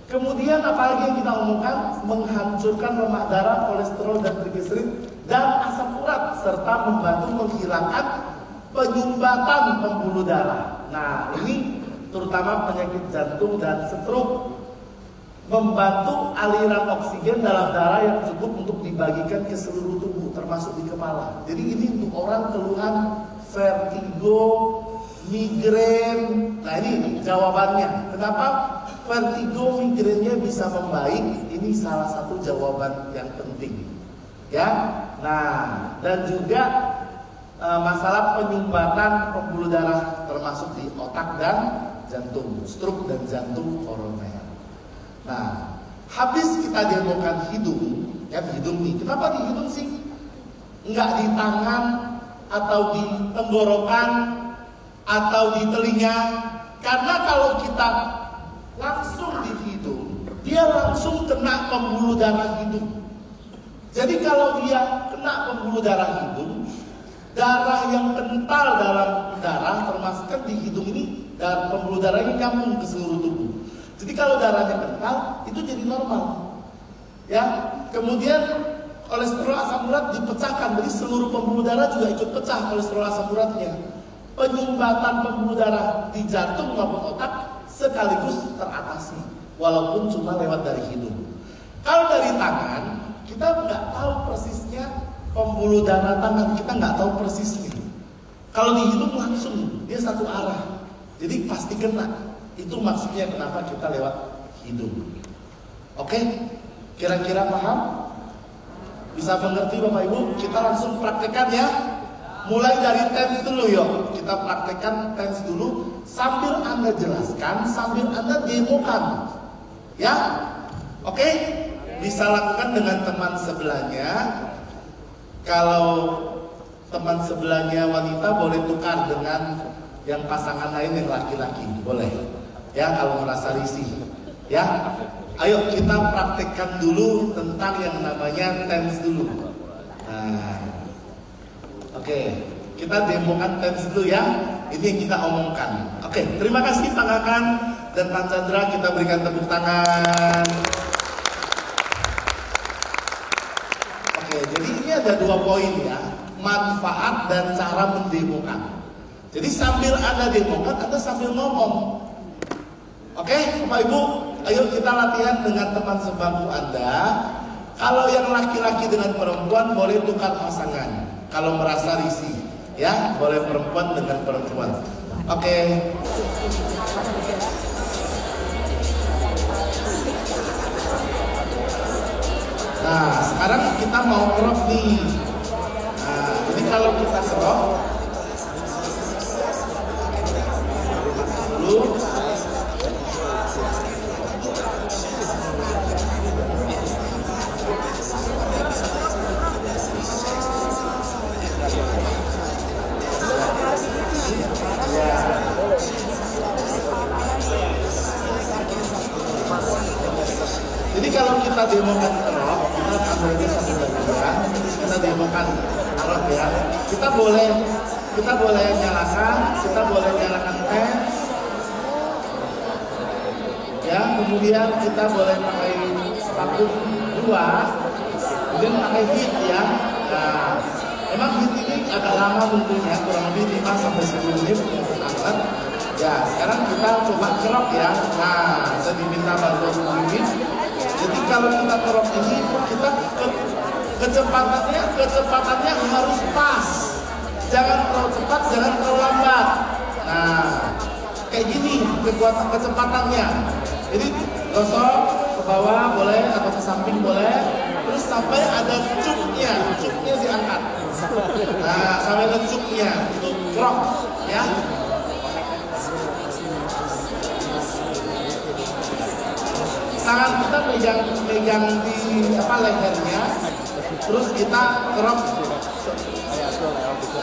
Kemudian apalagi yang kita omongkan? Menghancurkan lemak darah, kolesterol dan trigliserid dan asam urat, serta membantu menghilangkan penyumbatan pembuluh darah. Nah, ini terutama penyakit jantung dan stroke. Membantu aliran oksigen dalam darah yang cukup untuk dibagikan ke seluruh tubuh, termasuk di kepala. Jadi ini untuk orang keluhan vertigo, migrain. Nah, ini jawabannya. Kenapa vertigo, migrainnya bisa membaik? Ini salah satu jawaban yang penting. Ya, nah, dan juga masalah penyumbatan pembuluh darah termasuk di otak dan jantung, stroke dan jantung koroner. Nah, habis kita demokan hidung, ya hidung nih. Kenapa di hidung sih? Enggak di tangan atau di tenggorokan atau di telinga? Karena kalau kita langsung di hidung, dia langsung kena pembuluh darah hidung. Jadi kalau dia kena pembuluh darah hidung, darah yang kental dalam darah termasuk di hidung ini, dan pembuluh darah ini nyambung ke seluruh tubuh. Jadi kalau darahnya kental, itu jadi normal. Ya, kemudian kolesterol asam urat dipecahkan, jadi seluruh pembuluh darah juga ikut pecah kolesterol asam uratnya. Penyumbatan pembuluh darah di jantung maupun otak sekaligus teratasi, walaupun cuma lewat dari hidung. Kalau dari tangan, kita nggak tahu persisnya pembuluh darah tangan, kita nggak tahu persisnya. Kalau di hidung langsung, dia satu arah, jadi pasti kena. Itu maksudnya kenapa kita lewat hidung. Oke, kira-kira paham? Bisa mengerti Bapak Ibu? Kita langsung praktekkan ya. Mulai dari tense dulu yuk. Kita praktekkan tense dulu sambil Anda jelaskan, sambil Anda demokan. Ya? Oke? Bisa lakukan dengan teman sebelahnya. Kalau teman sebelahnya wanita, boleh tukar dengan yang pasangan lain yang laki-laki. Boleh. Ya, kalau merasa risih. Ya. Ayo kita praktekkan dulu tentang yang namanya tense dulu. Nah, oke, kita demokan tense dulu ya. Ini yang kita omongkan. Oke, terima kasih Pak Kakan dan Pak Chandra, kita berikan tepuk tangan. Oke, jadi ini ada 2 poin ya, manfaat dan cara mendemokan. Jadi sambil Anda demokan, Anda sambil ngomong. Oke, Bapak Ibu, ayo kita latihan dengan teman sebangku Anda. Kalau yang laki-laki dengan perempuan boleh tukar pasangan. Kalau merasa risih, ya boleh perempuan dengan perempuan. Oke. Nah, sekarang kita mau crop nih. Nah, ini kalau kita crop dulu. Jadi kalau kita demokan crop, kita ambilnya satu bagian, terus kita demokan crop ya. Kita boleh nyalakan, pen, ya. Kemudian kita boleh pakai vakum 2, kemudian pakai heat ya. Nah, memang heat ini agak lama tentunya, kurang lebih 5-10 menit untuk angkat. Ya, sekarang kita coba crop ya. Nah, saya diminta bantuan ini. Jadi kalau kita crop ini, kita kecepatannya harus pas. Jangan terlalu cepat, jangan terlalu lambat. Nah, kayak gini kecepatannya. Jadi gosok ke bawah boleh atau ke samping boleh. Terus sampai ada cuknya diangkat. Nah, sampai ada cuknya untuk crop ya. tangan kita megang di lehernya, terus kita crop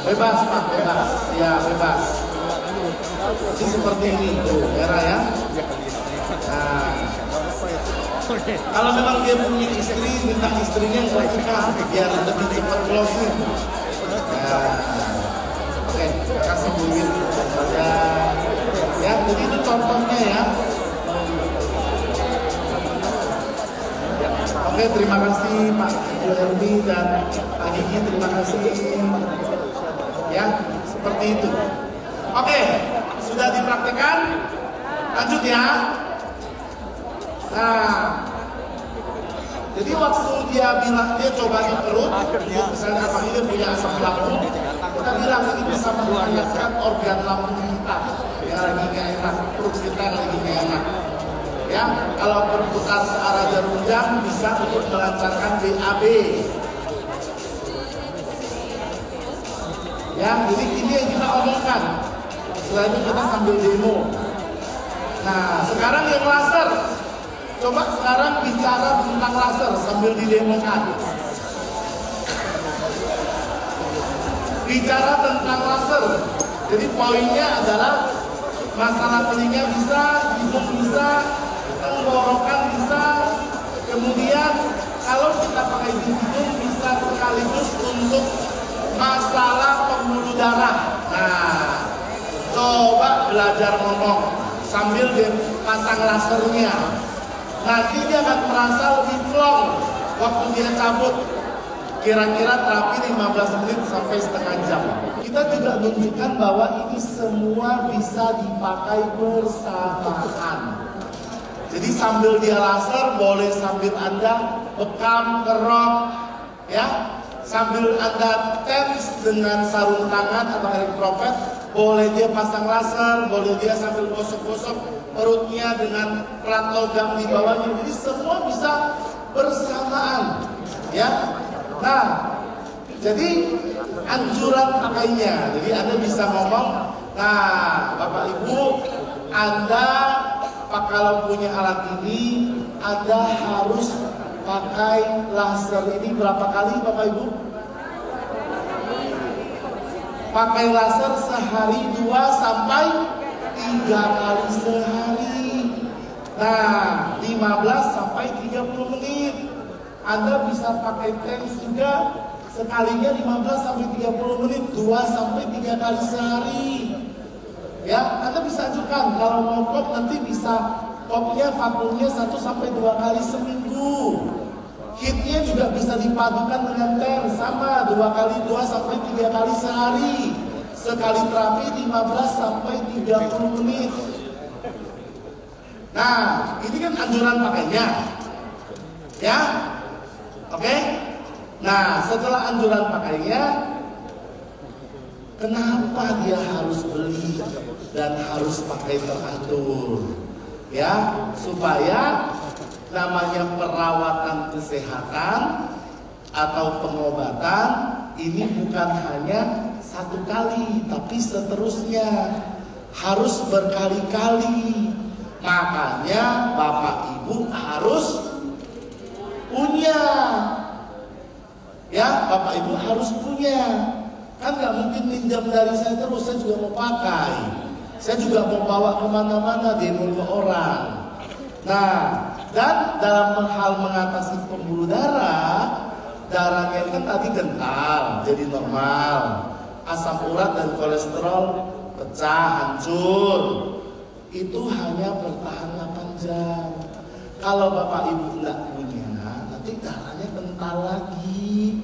bebas Pak, bebas, ya bebas. Jadi seperti ini, tuh merah ya. Nah, kalau memang dia punya istri, minta istrinya yang lakukan biar lebih cepat closing. Oke, terima kasih Bu Win. Ya, jadi itu contohnya ya. Oke, terima kasih Pak Hermi dan Pak Gigi, terima kasih. Ya, seperti itu. Oke, sudah dipraktikkan. Lanjut ya. Nah, jadi waktu dia bilang dia coba di perut, misalnya apa ini punya asam lambung, kita bilang ini bisa menghangatkan organ lambung kita yang lagi nggak enak, perut kita yang lagi nggak enak. Ya, kalau berputar searah jarum jam bisa untuk melancarkan BAB. Ya, jadi ini yang kita omongkan. Setelah itu kita sambil demo. Nah, sekarang yang laser. Coba sekarang bicara tentang laser sambil didemokan. Bicara tentang laser. Jadi poinnya adalah masalah telinga bisa, hidung bisa, tenggorokan bisa. Kemudian kalau kita pakai hidung bisa sekaligus untuk masalah pembuluh darah. Nah, coba belajar ngomong sambil dipasang lasernya. Nanti dia akan merasa lebih plong waktu dia cabut. Kira-kira terapi 15 menit sampai setengah jam. Kita juga tunjukkan bahwa ini semua bisa dipakai bersamaan. Jadi sambil dia laser, boleh sambil Anda bekam, kerok, ya. Sambil Anda tense dengan sarung tangan atau elektropet, boleh dia pasang laser, boleh dia sambil gosok-gosok perutnya dengan plat logam di bawahnya. Jadi semua bisa bersamaan, ya. Nah, jadi anjuran pakainya. Jadi Anda bisa ngomong, nah Bapak Ibu, Anda kalau punya alat ini, Anda harus pakai laser ini berapa kali Bapak Ibu? Pakai laser sehari 2 sampai 3 kali sehari. Nah, 15 sampai 30 menit. Anda bisa pakai TENS juga sekalinya 15 sampai 30 menit, 2 sampai 3 kali sehari. Ya, Anda bisa ajukan kalau mau kop nanti bisa kopnya vakumnya 1 sampai 2 kali seminggu. Hitnya juga bisa dipadukan dengan TENS sama 2 sampai 3 kali sehari. Sekali terapi 15 sampai 30 menit. Nah, ini kan anjuran pakainya. Ya. Oke? Nah, setelah anjuran pakainya, kenapa dia harus beli dan harus pakai teratur? Ya, supaya namanya perawatan kesehatan atau pengobatan ini bukan hanya 1 kali, tapi seterusnya harus berkali-kali. Makanya Bapak Ibu harus punya, ya Bapak Ibu harus punya. Kan nggak mungkin minjam dari saya terus, saya juga mau pakai, saya juga mau bawa kemana-mana demo ke orang. Nah, dan dalam hal mengatasi pembuluh darah, darahnya kan tadi kental, jadi normal, asam urat dan kolesterol pecah, hancur. Itu hanya bertahan 8 jam. Kalau Bapak Ibu nggak punya, nanti darahnya kental lagi.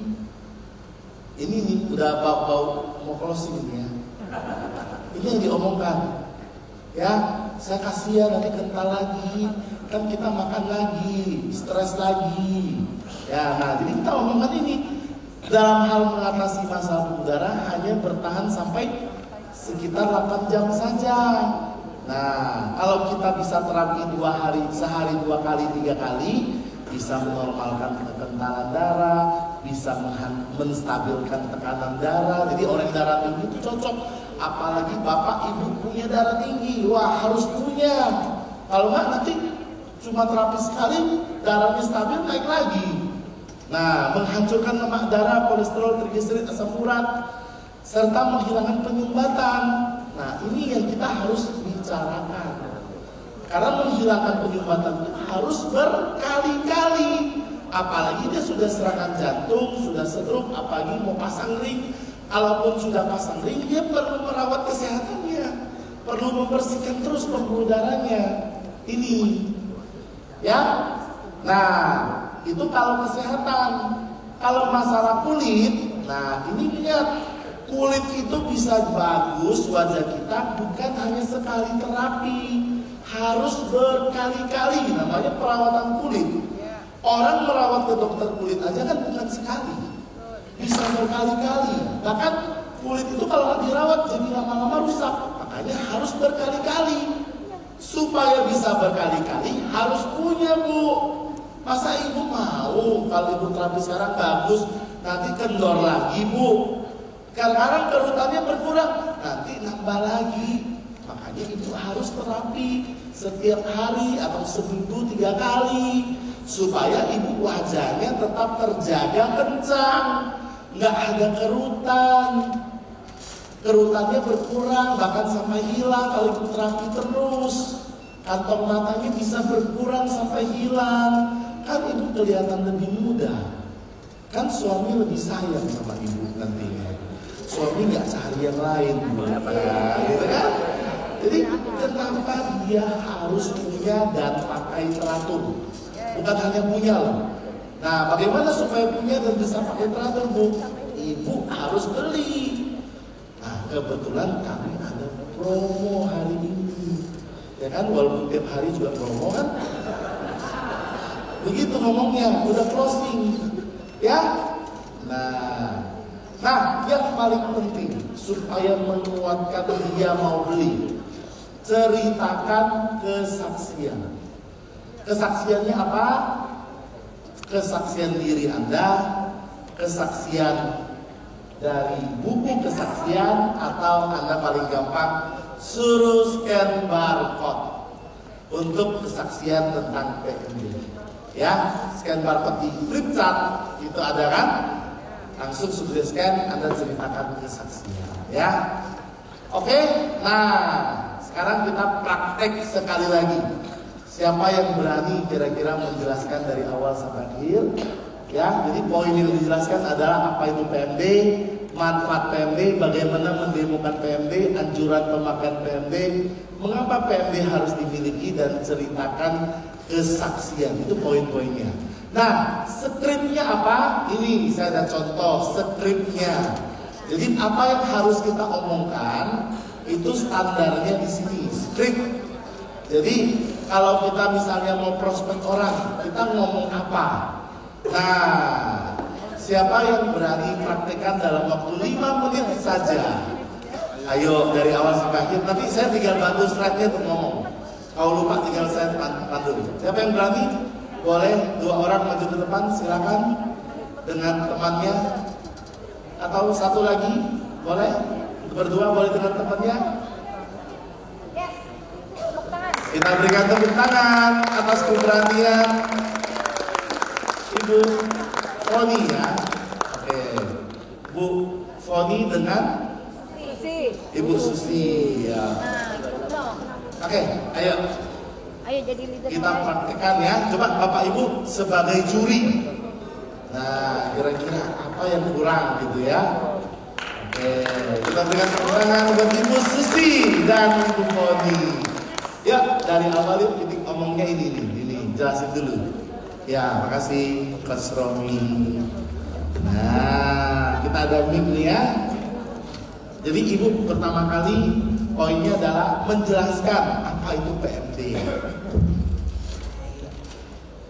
Ini nih udah bau mau closing ya. Ini yang diomongkan. Ya, saya kasihan nanti kental lagi. Kan kita makan lagi, stres lagi. Ya, nah jadi kita omongkan ini. Dalam hal mengatasi masalah pembuluh darah hanya bertahan sampai sekitar 8 jam saja. Nah, kalau kita bisa terapi 2 hari, sehari 2 kali, 3 kali, bisa menormalkan kekentalan darah, bisa menstabilkan tekanan darah. Jadi orang darah tinggi itu cocok. Apalagi Bapak Ibu punya darah tinggi, wah harus punya. Kalau nggak nanti cuma terapi sekali, darahnya stabil, naik lagi. Nah, menghancurkan lemak darah, kolesterol, trigliserid, asam urat, serta menghilangkan penyumbatan. Nah, ini yang kita harus bicarakan. Karena menghilangkan penyumbatan itu harus berkali-kali. Apalagi dia sudah serangan jantung, sudah stroke, apalagi mau pasang ring. Kalaupun sudah pasang ring, dia perlu merawat kesehatannya, perlu membersihkan terus pembuluh darahnya. Ini, ya. Nah, itu kalau kesehatan. Kalau masalah kulit, nah ini lihat, kulit itu bisa bagus wajah kita bukan hanya sekali terapi, harus berkali-kali. Namanya perawatan kulit. Orang merawat ke dokter kulit aja kan bukan sekali, bisa berkali-kali. Bahkan kulit itu kalau nggak dirawat jadi lama-lama rusak. Makanya harus berkali-kali. Supaya bisa berkali-kali harus punya, Bu. Masa ibu mau kalau ibu terapi sekarang bagus, nanti kendor lagi, Bu. Sekarang kerutannya berkurang, nanti nambah lagi. Makanya ibu harus terapi setiap hari atau seminggu 3 kali. Supaya ibu wajahnya tetap terjaga kencang, nggak ada kerutan, kerutannya berkurang bahkan sampai hilang kalau ibu terapi terus. Kantong matanya bisa berkurang sampai hilang, kan ibu kelihatan lebih muda. Kan suami lebih sayang sama ibu nantinya. Suami nggak cari yang lain, gitu kan? Jadi kenapa dia harus punya dan pakai teratur? Bukan hanya punya loh. Nah, bagaimana supaya punya dan bisa pakai teratur, Bu? Ibu harus beli. Nah, kebetulan kami ada promo hari ini. Ya kan, walaupun tiap hari juga promo kan. Begitu ngomongnya, udah closing. Ya. Nah, yang paling penting supaya menguatkan dia mau beli, ceritakan kesaksian. Kesaksiannya apa? Kesaksian diri Anda, kesaksian dari buku kesaksian, atau Anda paling gampang suruh scan barcode untuk kesaksian tentang PMD. Ya, scan barcode di flip chart itu ada kan? Langsung sudah scan, Anda ceritakan kesaksian. Ya, oke. Nah, sekarang kita praktek sekali lagi. Siapa yang berani kira-kira menjelaskan dari awal sampai akhir? Ya, jadi poin yang dijelaskan adalah apa itu PMD, manfaat PMD, bagaimana mendemokan PMD, anjuran pemakaian PMD, mengapa PMD harus dimiliki, dan ceritakan kesaksian. Itu poin-poinnya. Nah, skripnya apa? Ini saya ada contoh skripnya. Jadi apa yang harus kita omongkan itu standarnya di sini, skrip. Jadi kalau kita misalnya mau prospek orang, kita ngomong apa? Nah, siapa yang berani praktekkan dalam waktu 5 menit saja? Ayo dari awal sampai akhir. Nanti saya tinggal bantu slide-nya untuk ngomong. Kalau lupa tinggal saya pandu. Siapa yang berani? Boleh 2 orang maju ke depan, silakan dengan temannya. Atau 1 lagi, boleh? Berdua boleh dengan temannya. Kita berikan tepuk tangan atas keberanian Ibu Foni ya. Oke, Bu Foni dengan Ibu Susi ya. Oke, ayo. Ayo jadi leader. Kita praktekkan ya. Coba Bapak Ibu sebagai juri. Nah, kira-kira apa yang kurang gitu ya. Oke, kita berikan tepuk tangan buat Ibu Susi dan Ibu Foni. Ya, dari awal itu ngomongnya ini, jelasin dulu. Ya, makasih Coach Romi. Nah, kita ada mic nih ya. Jadi Ibu pertama kali poinnya adalah menjelaskan apa itu PMD.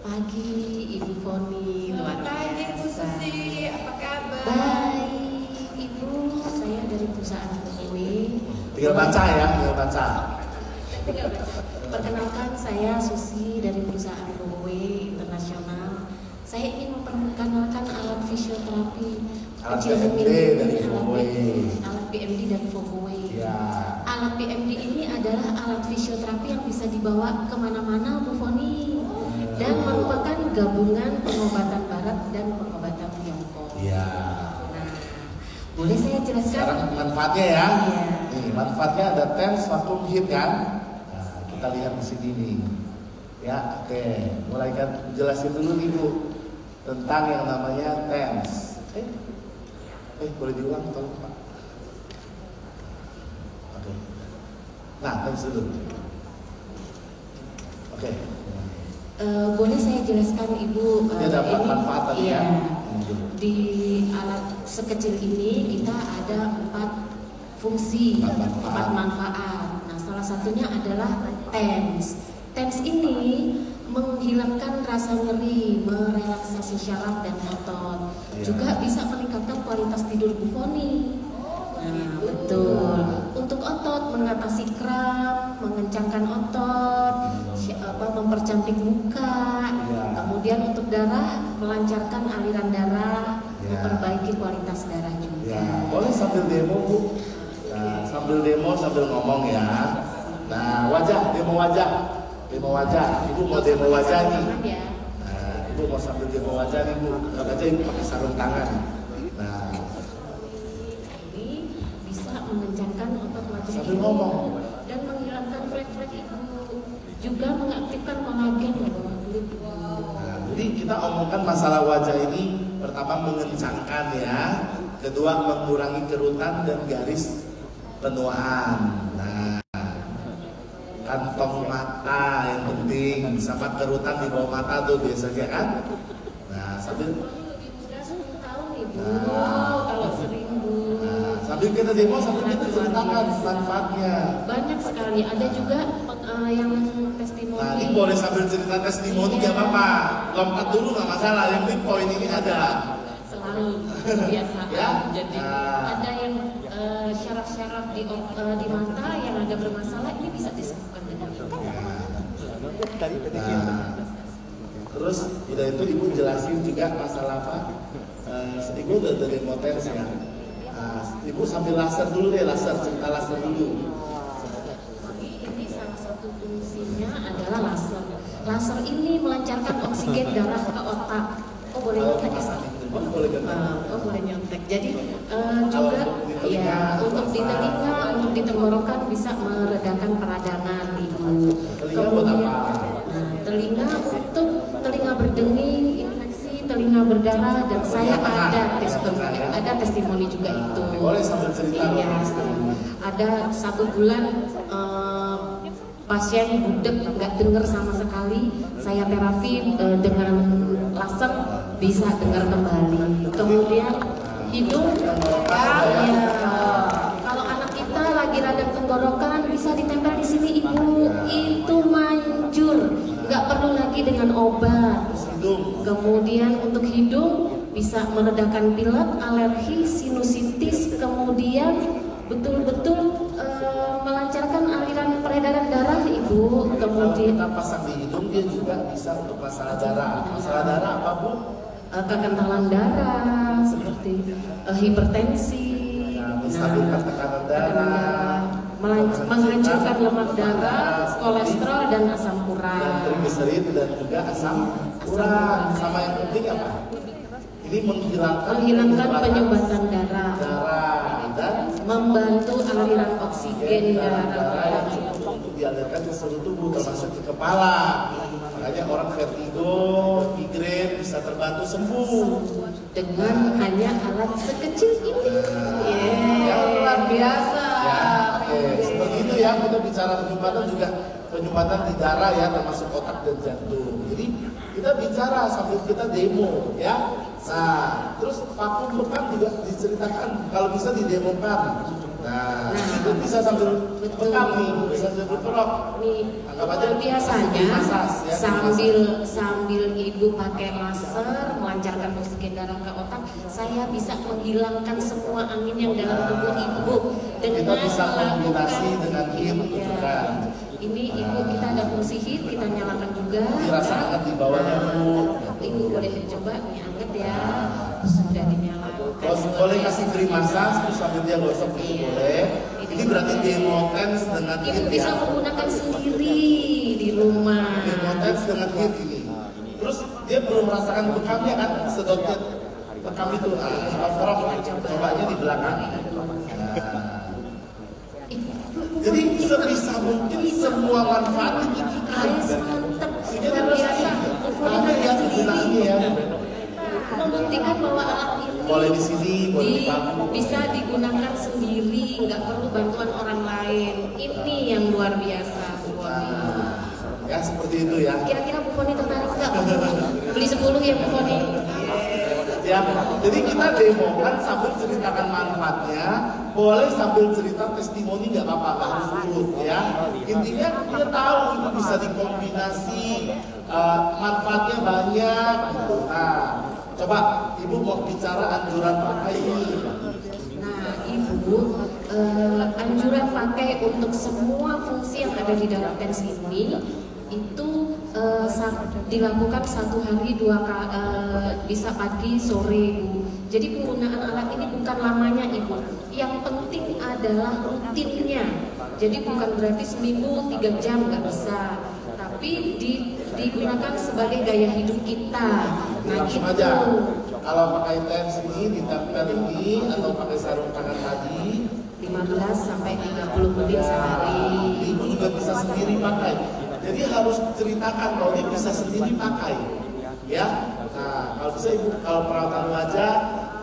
Pagi Ibu Foni, luar Pagi Ibu biasa. Susi, apa kabar? Baik, Ibu, saya dari perusahaan kue. Tinggal baca ya, tinggal baca. Perkenalkan, saya Susi dari perusahaan kue internasional. Saya ingin memperkenalkan alat fisioterapi. Alat kecil PMD ini, dari Fogueway. Alat PMD dari Fogueway. Ya. Alat PMD ini adalah alat fisioterapi yang bisa dibawa kemana-mana, Bu Foni. dan merupakan gabungan pengobatan barat dan pengobatan Tiongkok. Iya. Nah, boleh saya jelaskan? Sekarang manfaatnya ya. Iya. Nih, manfaatnya ada TENS vacuum heat kan. Nah, kita lihat di sini nih. Ya, oke. Mulai kan jelasin dulu nih Bu tentang yang namanya TENS. Boleh diulang tolong Pak. Oke. Nah, TENS dulu. Oke. Boleh saya jelaskan Ibu? Dia dapat manfaat tadi iya, ya. Di alat sekecil ini kita ada 4 fungsi, 4 manfaat. Nah, salah satunya adalah TENS. TENS ini menghilangkan rasa nyeri, merelaksasi syaraf dan otot. Juga bisa meningkatkan kualitas tidur Bu Foni. Nah, betul. Untuk otot mengatasi kram, mengencangkan otot, mempercantik muka. Kemudian untuk darah melancarkan aliran darah, memperbaiki kualitas darah juga. Ya, boleh sambil demo Bu. Nah, sambil demo sambil ngomong ya. Nah, demo wajah. Ibu mau demo wajah nih. Nah, Ibu mau sambil demo wajah nih Bu. Lihat aja Ibu pakai sarung tangan. Nah, ini bisa mengencangkan otot wajah sambil ngomong dan menghilangkan flek-flek Ibu. Juga mengaktifkan kolagen di bawah kulit Ibu. Nah, jadi kita omongkan masalah wajah ini, pertama mengencangkan ya, kedua mengurangi kerutan dan garis penuaan. Nah, kantong mata yang penting, sama kerutan di bawah mata tuh biasanya kan. Nah, sambil Lebih mudah 10 tahun Ibu. Nah. Kalau 1000. sambil kita demo, sambil kita ceritakan manfaatnya. Banyak sekali. Ada juga yang testimoni. Nah, ini boleh sambil cerita testimoni nggak apa-apa, lompat dulu nggak masalah. Yang penting poin ini ada. Selalu kebiasaan. Ya? Jadi ada yang syaraf-syaraf di mata yang ada bermasalah, ini bisa disembuhkan dengan Nah, terus udah itu Ibu jelasin juga masalah apa? Ibu udah demo TENS ya. Ibu sambil laser dulu deh, cerita laser dulu. Ini salah satu fungsinya adalah laser. Laser ini melancarkan oksigen darah ke otak. Oh boleh nyontek ya? Boleh nyontek. Jadi juga ya untuk di telinga, untuk di tenggorokan bisa meredakan peradangan Ibu. Kemudian telinga untuk telinga berdenging, infeksi telinga berdarah, dan saya ada testimoni juga itu. Boleh sambil cerita. Iya, ada 1 bulan pasien budek nggak dengar sama sekali, saya terapi dengan laser bisa dengar kembali. Kemudian hidung kalau anak kita lagi radang tenggorokan bisa ditempel di sini Ibu, itu manjur, nggak perlu lagi dengan obat. Kemudian untuk hidung bisa meredakan pilek, alergi, sinusitis, kemudian betul-betul melancarkan aliran peredaran darah Ibu. Kemudian kita pasang di hidung dia juga bisa untuk masalah darah. Masalah darah apa Bu? Kekentalan darah seperti hipertensi, menstabilkan tekanan darah, menghancurkan lemak darah, kolesterol dan asam dan urat. trigliserid dan juga asam urat. Sama yang penting apa? Ini menghilangkan penyumbatan darah dan membantu aliran oksigen darah untuk dialirkan ke seluruh tubuh termasuk ke kepala. Makanya orang vertigo, migrain bisa terbantu sembuh dengan hanya alat sekecil ini. Luar biasa. Seperti itu ya, kita bicara penyumbatan juga penyumbatan di darah ya, termasuk otak dan jantung. Jadi kita bicara sambil kita demo ya. Nah, terus vakum bekam juga diceritakan, kalau bisa didemokan. Nah, itu bisa sambil bekam nih, bisa sambil kerok. Nih, Anggap aja biasanya masas, ya, sambil Ibu pakai laser melancarkan oksigen darah ke otak, saya bisa menghilangkan semua angin yang dalam tubuh Ibu dengan kita bisa kombinasi dengan heat tunjukkan. Ini Ibu, kita ada fungsi heat, kita nyalakan juga. Dirasa hangat di bawahnya Bu. Ibu boleh coba nih, anget ya. Sudah dinyalakan. Boleh kasih krim massage terus sambil dia gosok itu boleh. Ini berarti demo TENS dengan Ibu heat bisa ya. menggunakan sendiri di rumah. Demo TENS dengan heat ini. dia belum merasakan bekamnya kan, sedotnya bekam itu. Sekarang cobanya di belakang. Jadi sebisa mungkin semua manfaat ditujukan. Sehingga ada yang gunanya ya. Membuktikan bahwa alat ini boleh di sini, bisa digunakan sendiri, nggak perlu bantuan orang lain. Ini yang luar biasa, Bu Foni. Ya seperti itu ya. Kira-kira Bu Foni tertarik nggak? Beli 10 ya Bu Foni. Ya, jadi kita demokan sambil ceritakan manfaatnya, boleh sambil cerita testimoni nggak apa-apa, nggak harus urut ya. Intinya dia tahu itu bisa dikombinasi, manfaatnya banyak. Nah, coba Ibu mau bicara anjuran pakai ini. Nah, Ibu, anjuran pakai untuk semua fungsi yang ada di dalam TENS ini itu dilakukan 1 hari 2 kali, bisa pagi sore Bu. Jadi penggunaan alat ini bukan lamanya Ibu. Yang penting adalah rutinnya. Jadi bukan berarti seminggu 3 jam nggak bisa, tapi digunakan sebagai gaya hidup kita. Nah langsung gitu. aja. Kalau pakai TENS ini ditempel ini atau pakai sarung tangan tadi 15 sampai 30 menit sehari. Ibu juga bisa sendiri pakai. Jadi harus ceritakan kalau dia bisa sendiri pakai, ya. Nah, kalau bisa Ibu, kalau perawatan wajah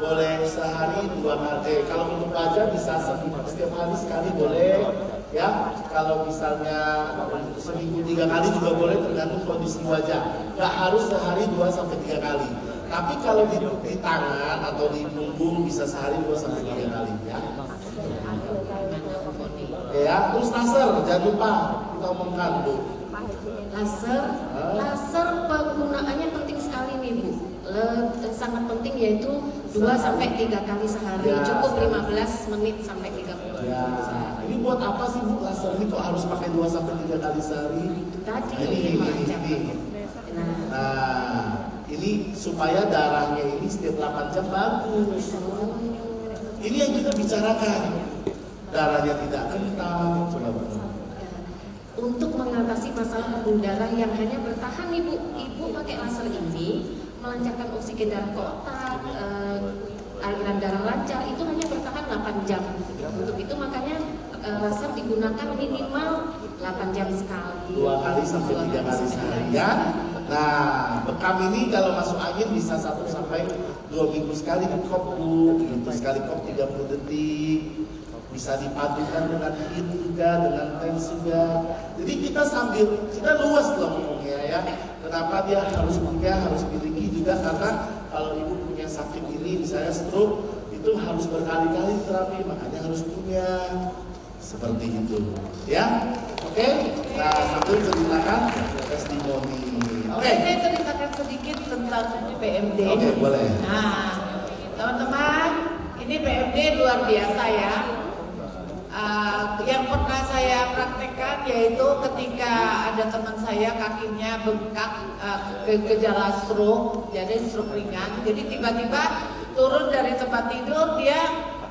boleh sehari 2 kali. Kalau untuk wajah bisa setiap hari sekali boleh, ya. Kalau misalnya seminggu 3 kali juga boleh, tergantung kondisi wajah. Nggak harus sehari 2 sampai 3 kali. Tapi kalau di tangan atau di punggung bisa sehari 2 sampai 3 kali, ya. Ya, terus laser jangan lupa kita omongkan Bu. Laser penggunaannya penting sekali nih Bu. Sangat penting, yaitu 2 sampai 3 kali sehari. Ya. Cukup 15 menit sampai 30 menit. Ya, ini buat apa sih Bu laser ini kok harus pakai 2 sampai 3 kali sehari? Tadi ini. Nah, ini supaya darahnya ini setiap 8 jam bagus. Ini yang kita bicarakan. Darahnya tidak kental, coba Bu. Untuk mengatasi masalah pembuluh darah yang hanya bertahan Ibu pakai laser ini melancarkan oksigen darah ke otak, aliran darah lancar, itu hanya bertahan 8 jam. Untuk itu makanya laser digunakan minimal 8 jam sekali. 2 kali sampai 3 kali seharian. Nah, bekam ini kalau masuk angin bisa 1 sampai 2 minggu sekali di kop Bu, gitu. Sekali kop 30 detik. Bisa dipadukan dengan HIIT juga, dengan TENS juga. Jadi kita luas loh ngomongnya ya. Kenapa dia harus punya, harus miliki juga, karena kalau Ibu punya sakit ini, misalnya stroke, itu harus berkali-kali terapi, makanya harus punya. Seperti itu, ya. Oke, nah sambil ceritakan testimoni. Oke. Saya ceritakan sedikit tentang PMD. Oke, boleh. Nah, teman-teman, ini PMD luar biasa ya. Yang pernah saya praktekkan yaitu ketika ada teman saya kakinya bengkak, gejala stroke, jadi stroke ringan. Jadi tiba-tiba turun dari tempat tidur, dia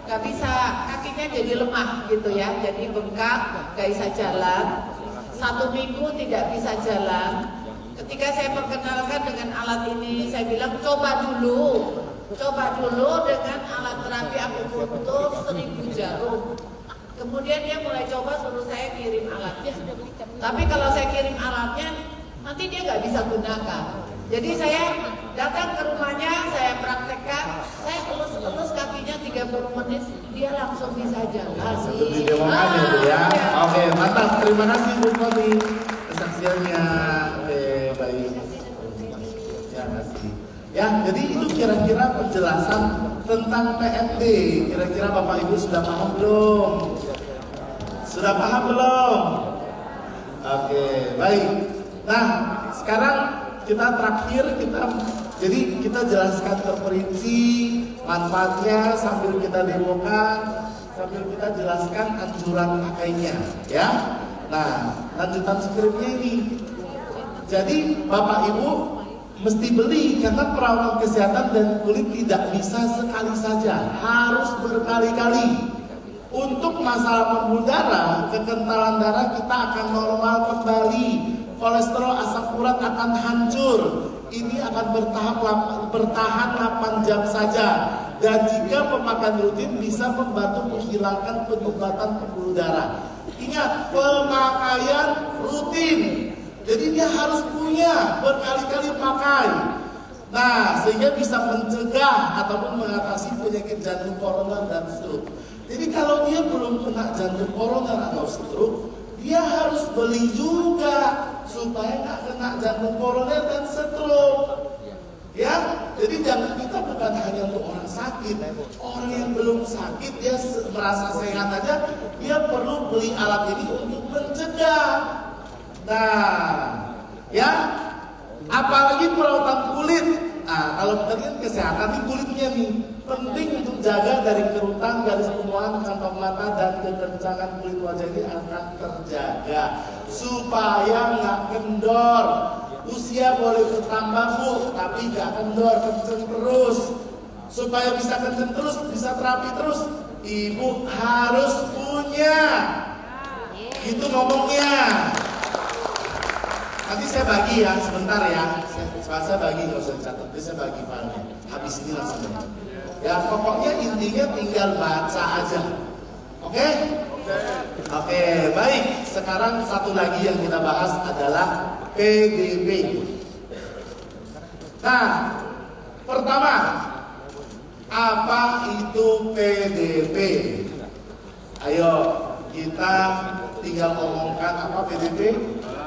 nggak bisa, kakinya jadi lemah gitu ya, jadi bengkak, nggak bisa jalan. 1 minggu tidak bisa jalan. Ketika saya perkenalkan dengan alat ini, saya bilang coba dulu dengan alat terapi akupuntur 1000 jarum. Kemudian dia mulai coba, suruh saya kirim alatnya. Tapi kalau saya kirim alatnya, nanti dia nggak bisa gunakan. Jadi saya datang ke rumahnya, saya praktekkan, saya elus-elus kakinya 30 menit, dia langsung bisa jalan. Seperti demokan ya Bu ya. Oke, mantap. Terima kasih Bu Foni kesaksiannya. Oke, baik. Ya, kasih. Ya, jadi itu kira-kira penjelasan tentang PMD. Kira-kira Bapak Ibu sudah paham belum? Sudah paham belum? Oke, baik. Nah, sekarang kita terakhir kita jelaskan terperinci manfaatnya sambil kita demokan, sambil kita jelaskan anjuran pakainya, ya. Nah, lanjutan skripnya ini. Jadi Bapak Ibu mesti beli, karena perawatan kesehatan dan kulit tidak bisa sekali saja, harus berkali-kali. Untuk masalah pembuluh darah, kekentalan darah kita akan normal kembali, kolesterol, asam urat akan hancur, ini akan bertahan 8 jam saja. Dan jika pemakaian rutin bisa membantu menghilangkan penyumbatan pembuluh darah. Ingat, pemakaian rutin. Jadi dia harus punya, berkali-kali pakai. Nah, sehingga bisa mencegah ataupun mengatasi penyakit jantung koroner dan stroke. Jadi kalau dia belum kena jantung koroner atau stroke, dia harus beli juga supaya nggak kena jantung koroner dan stroke. Ya, jadi jantung kita bukan hanya untuk orang sakit. Orang yang belum sakit, dia merasa sehat aja, dia perlu beli alat ini untuk mencegah. Nah, ya, apalagi perawatan kulit. Nah, kalau tadi kan kesehatan nih kulitnya nih penting untuk jaga dari kerutan, garis kemuan, kantong mata dan kekencangan kulit wajah ini akan terjaga supaya nggak kendor. Usia boleh bertambah bu, tapi nggak kendor, kenceng terus. Supaya bisa kenceng terus, bisa terapi terus, ibu harus punya. Itu ngomongnya. Nanti saya bagi ya, sebentar ya. Saya bagi, nggak usah dicatat. Nanti saya bagi filenya. Habis ini langsung. Ya pokoknya intinya tinggal baca aja. Oke? Oke, baik. Sekarang satu lagi yang kita bahas adalah PDB. Nah, pertama, apa itu PDB? Ayo kita tinggal ngomongkan apa PDB.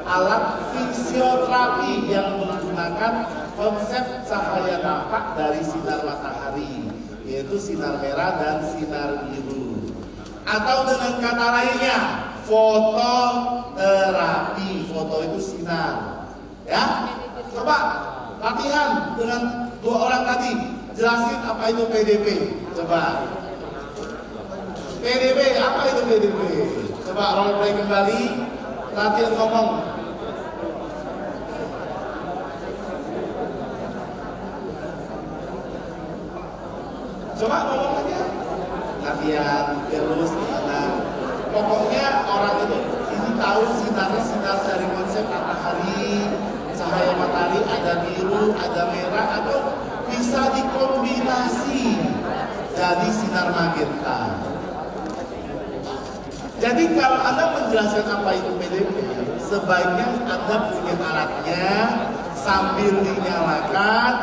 Alat fisioterapi yang menggunakan konsep cahaya tampak dari sinar matahari, yaitu sinar merah dan sinar biru. Atau dengan kata lainnya, fototerapi. Foto itu sinar. Ya, coba latihan dengan 2 orang tadi. Jelasin apa itu PDB. Coba. PDB, apa itu PDB? Coba role play kembali. Latihan ngomong. Coba ngomong aja. Latihan terus gimana. Pokoknya orang itu ini tahu sinar dari konsep matahari, cahaya matahari ada biru, ada merah, atau bisa dikombinasi jadi sinar magenta. Jadi kalau Anda menjelaskan apa itu PDB, sebaiknya Anda punya alatnya, sambil dinyalakan,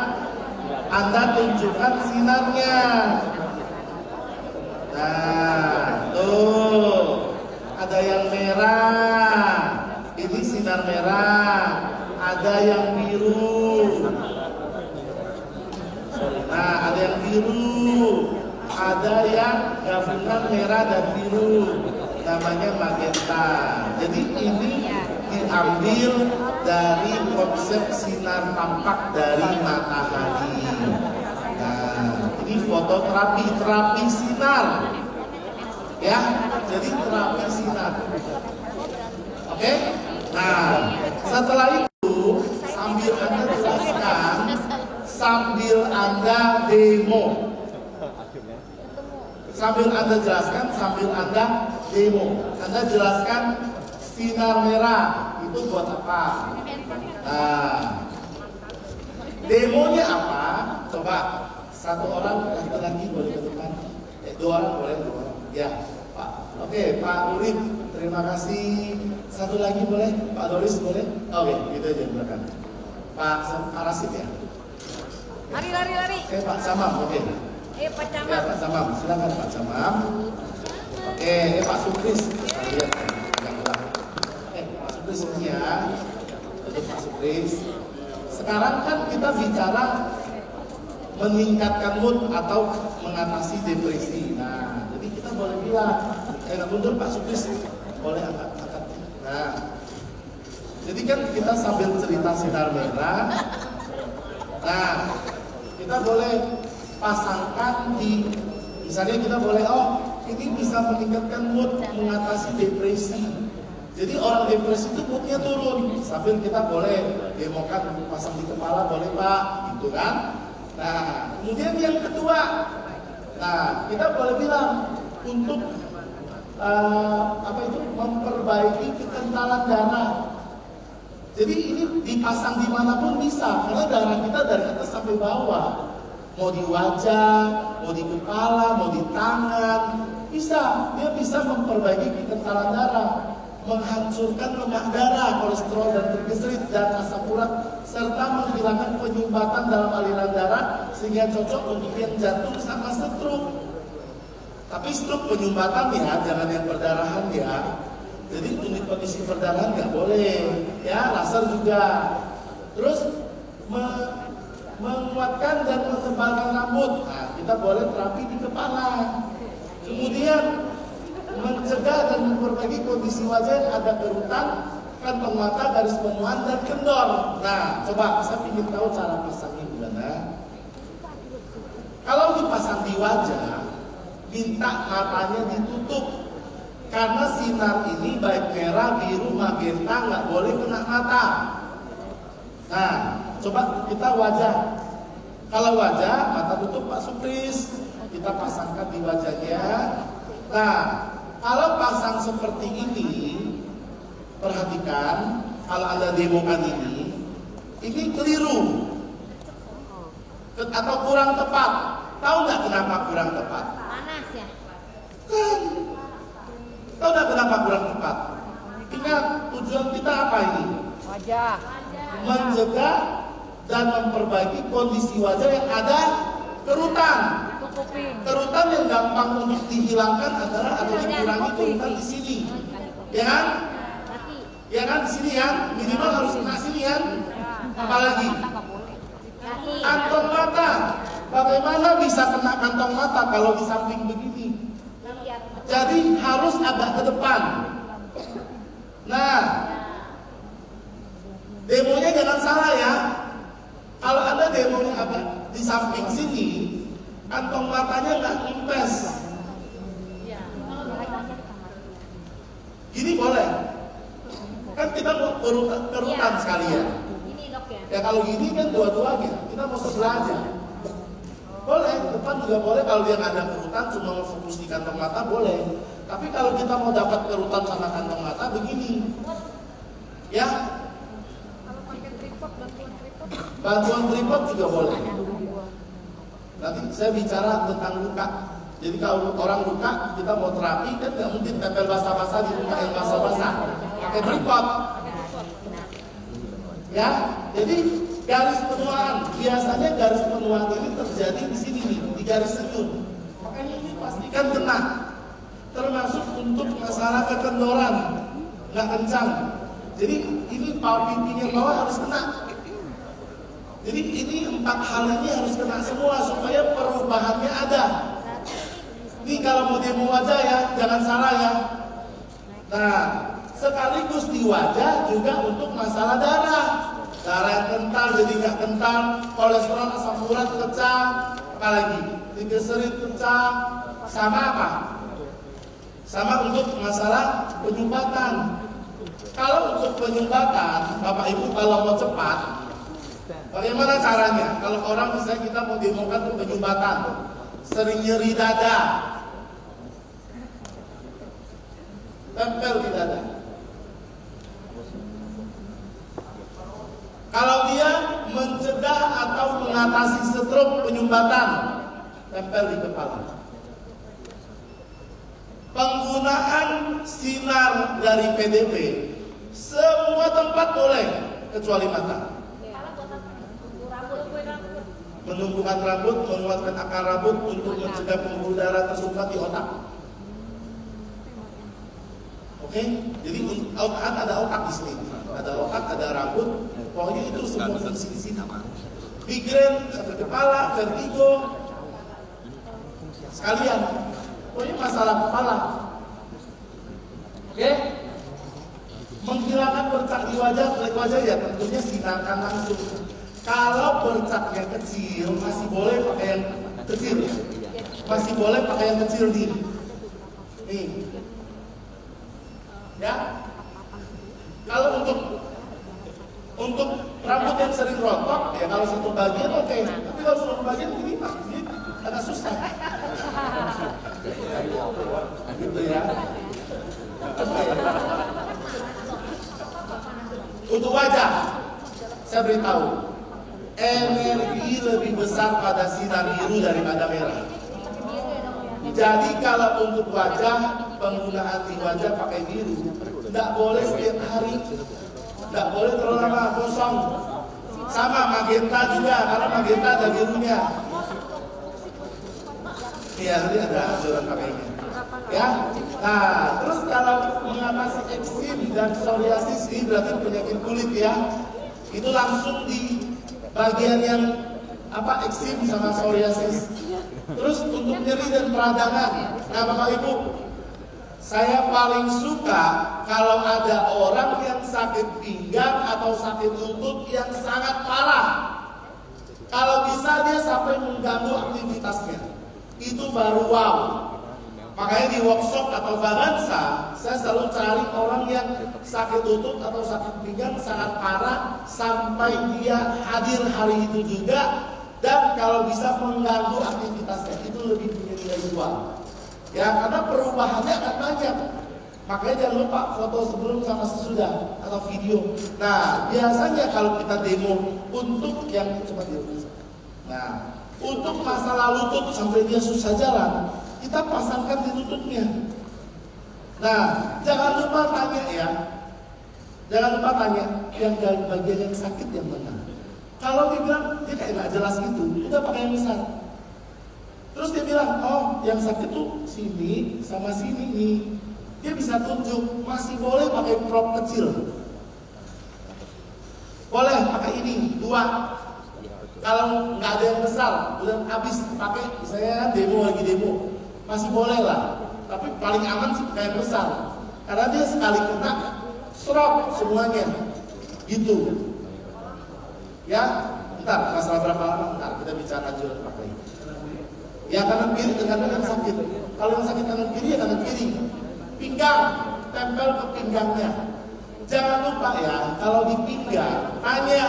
Anda tunjukkan sinarnya. Nah, tuh, ada yang merah, ini sinar merah, ada yang biru. Nah, ada yang biru, ada yang gabungan merah dan biru. Namanya magenta. Jadi ini diambil dari konsep sinar tampak dari matahari. Nah, ini fototerapi, terapi sinar. Ya, jadi terapi sinar. Oke? Nah, setelah itu sambil Anda jelaskan, sambil Anda demo. Sambil Anda jelaskan, sambil Anda demo. Anda jelaskan sinar merah itu buat apa? Nah, demonya apa? Coba satu orang laki-laki boleh ke depan. 2 orang boleh, 2 orang. Ya, Pak. Oke, Pak Urip, terima kasih. Satu lagi boleh? Pak Doris boleh? Oke, gitu aja di belakang. Pak Arasid ya? Lari. Oke, Pak Samam, oke. Pak Camam. Ya, Pak Samam, silakan Pak Samam. Oke, Pak Sukris. Lihat, Pak Sukris ini ya. Untuk Pak Sukris. Sekarang kan kita bicara meningkatkan mood atau mengatasi depresi. Nah, jadi kita boleh bilang, mundur Pak Sukris, boleh angkat. Nah, jadi kan kita sambil cerita sinar merah. Nah, kita boleh pasangkan di, misalnya kita boleh, ini bisa meningkatkan mood, mengatasi depresi. Jadi orang depresi itu moodnya turun. Sambil kita boleh demokan, pasang di kepala, boleh Pak, gitu kan. Nah, kemudian yang kedua, nah kita boleh bilang untuk memperbaiki kekentalan darah. Jadi ini dipasang dimanapun bisa, karena darah kita dari atas sampai bawah. Mau di wajah, mau di kepala, mau di tangan, bisa. Dia bisa memperbaiki kekentalan darah, menghancurkan lemak darah, kolesterol dan trigliserid dan asam urat, serta menghilangkan penyumbatan dalam aliran darah sehingga cocok untuk yang jantung sama stroke. Tapi stroke penyumbatan ya, jangan yang perdarahan ya. Jadi unit kondisi perdarahan nggak boleh, ya laser juga. Terus menguatkan dan mentebalkan rambut, nah, kita boleh terapi di kepala. Kemudian mencegah dan memperbaiki kondisi wajah yang ada kerutan, kantong mata, garis penuaan dan kendor. Nah, coba saya ingin tahu cara pasangnya gimana. Kalau dipasang di wajah, minta matanya ditutup. Karena sinar ini baik merah, biru, magenta nggak boleh kena mata. Nah, coba kita wajah. Kalau wajah, mata tutup Pak Supris. Kita pasangkan di wajahnya. Nah, kalau pasang seperti ini, perhatikan, kalau Anda demokan ini keliru atau kurang tepat. Tahu nggak kenapa kurang tepat? Panas ya? Tahu nggak kenapa kurang tepat? Ingat, tujuan kita apa ini? Wajah. Mencegah dan memperbaiki kondisi wajah yang ada kerutan. Kerutan yang gampang untuk dihilangkan adalah atau dikurangi kerutan di sini, ya kan? Ya kan, di sini kan, minimal harus kena sini kan? Apalagi kantong mata. Bagaimana bisa kena kantong mata kalau di samping begini? Jadi harus agak ke depan. Nah, demonya jangan salah ya. Kalau ada demonya agak di samping sini, kantong matanya nggak ngempes. Gini boleh. Kan kita mau kerutan sekalian. Ya kalau gini kan dua-duanya, kita mau sebelah aja. Boleh, depan juga boleh. Kalau dia nggak ada kerutan, cuma mau fokus di kantong mata boleh. Tapi kalau kita mau dapat kerutan sama kantong mata, begini. Ya. Bantuan tripod juga boleh. Nanti saya bicara tentang luka. Jadi kalau orang luka, kita mau terapi kan nggak mungkin tempel basah-basah di luka yang basah-basah. Pakai tripod. Ya, jadi garis penuaan, biasanya garis penuaan ini terjadi di sini nih, di garis senyum. Makanya ini pastikan kena. Termasuk untuk masalah kekendoran, nggak kencang. Jadi ini power pipinya bawah harus kena. Jadi ini 4 hal ini harus kena semua supaya perubahannya ada. Ini kalau mau demo wajah ya, jangan salah ya. Nah, sekaligus di wajah juga untuk masalah darah. Darah yang kental jadi nggak kental, kolesterol, asam urat pecah, apalagi trigliserid pecah, sama apa? Sama untuk masalah penyumbatan. Kalau untuk penyumbatan, Bapak Ibu kalau mau cepat, bagaimana caranya? Kalau orang misalnya kita mau demokan untuk penyumbatan, sering nyeri dada, tempel di dada. Kalau dia mencegah atau mengatasi stroke penyumbatan, tempel di kepala. Penggunaan sinar dari PDP, semua tempat boleh kecuali mata. Menumbuhkan rambut, menguatkan akar rambut untuk mencegah pembuluh darah tersumbat di otak. Oke, jadi ada otak di sini, ada otak, ada rambut, pokoknya itu semua fungsi di sini. Migrain, sakit kepala, vertigo, sekalian. Pokoknya masalah kepala. Oke, menghilangkan bercak di wajah, flek wajah ya tentunya sinarkan langsung. Kalau bercaknya kecil, masih boleh pakai yang kecil, masih boleh pakai yang kecil nih. Ya, kalau untuk rambut yang sering rontok, ya kalau satu bagian oke. Tapi kalau satu bagian ini agak susah. Gitu ya. Untuk wajah, saya beritahu, energi lebih besar pada sinar biru daripada merah. Jadi kalau untuk wajah, penggunaan di wajah pakai biru, tidak boleh setiap hari, tidak boleh terlalu lama kosong. Sama magenta juga, karena magenta ada birunya. Iya, nanti ada anjuran pakainya. Ya, nah terus kalau mengatasi eksim dan psoriasis ini berarti penyakit kulit ya, itu langsung di bagian yang eksim sama psoriasis. Terus untuk nyeri dan peradangan, nah Bapak Ibu, saya paling suka kalau ada orang yang sakit pinggang atau sakit lutut yang sangat parah. Kalau bisa dia sampai mengganggu aktivitasnya, itu baru wow. Makanya di workshop atau bagansa, saya selalu cari orang yang sakit lutut atau sakit pinggang sangat parah sampai dia hadir hari itu juga, dan kalau bisa mengganggu aktivitasnya, itu lebih punya nilai jual. Ya, karena perubahannya akan banyak. Makanya jangan lupa foto sebelum sama sesudah atau video. Nah, biasanya kalau kita demo untuk yang coba demo. Nah, untuk masalah lutut sampai dia susah jalan, kita pasangkan di lututnya. Nah, jangan lupa tanya ya. Jangan lupa tanya yang bagian yang sakit yang mana. Kalau dia bilang dia kayak nggak jelas gitu, udah pakai yang besar. Terus dia bilang, oh yang sakit tuh sini sama sini nih. Dia bisa tunjuk, masih boleh pakai prop kecil. Boleh pakai ini, 2. Kalau nggak ada yang besar, udah habis pakai, saya demo lagi demo, masih boleh lah. Tapi paling aman sih pakai yang besar, karena dia sekali kena, serot semuanya, gitu. Ya, ntar masalah berapa lama, ntar kita bicara anjuran pakai. Ya kanan kiri dengan yang sakit. Kalau yang sakit kanan kiri ya kanan kiri. Pinggang, tempel ke pinggangnya. Jangan lupa ya, kalau di pinggang, tanya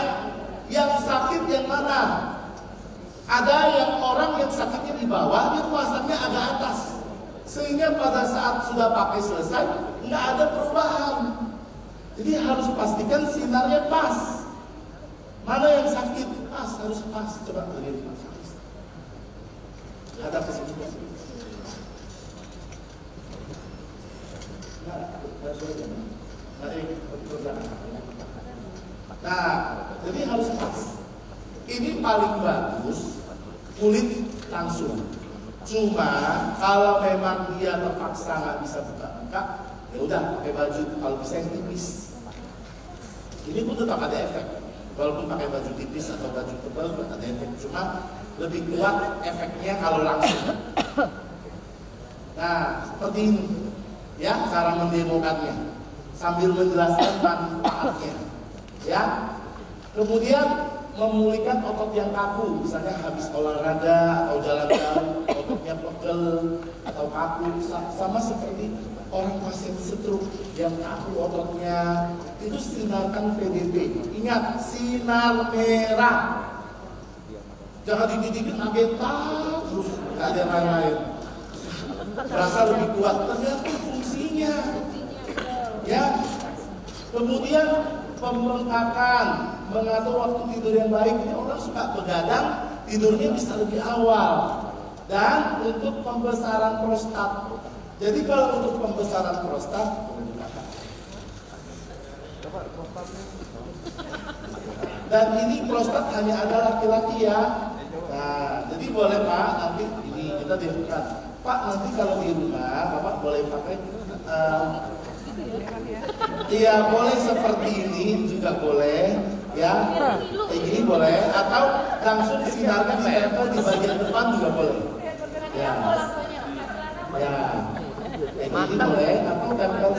yang sakit yang mana. Ada yang orang yang sakitnya di bawah, dia pasangnya agak atas, sehingga pada saat sudah pakai selesai, nggak ada perubahan. Jadi harus pastikan sinarnya pas. Mana yang sakit? Pas, harus pas. Coba lihat. Ada kesimpulan. Nah, jadi harus pas. Ini paling bagus kulit langsung. Cuma kalau memang dia terpaksa nggak bisa buka-buka, ya udah pakai baju. Kalau bisa yang tipis. Ini pun tetap ada efek. Walaupun pakai baju tipis atau baju tebal ada efek. Cuma lebih kuat efeknya kalau langsung. Nah, seperti ini ya cara mendemokannya sambil menjelaskan manfaatnya. Ya, kemudian memulihkan otot yang kaku, misalnya habis olahraga atau jalan jauh, ototnya pegel atau kaku, sama seperti orang pasien stroke yang kaku ototnya, itu sinarkan PDP. Ingat, sinar merah. Jangan dididikin magenta terus nggak ada lain-lain. Berasa lebih kuat, ternyata fungsinya. Ya. Kemudian pembengkakan, mengatur waktu tidur yang baik. Ini orang suka begadang, tidurnya bisa lebih awal. Dan untuk pembesaran prostat. Jadi kalau untuk pembesaran prostat, dan ini prostat hanya ada laki-laki ya. Nah, jadi boleh Pak, nanti ini kita dilakukan. Pak, nanti kalau di rumah, Bapak boleh pakai, iya boleh seperti ini juga boleh, ya, kayak gini boleh, atau langsung sinarkan ditempel di bagian depan juga boleh. Ya, ya, kayak gini boleh, atau tempel.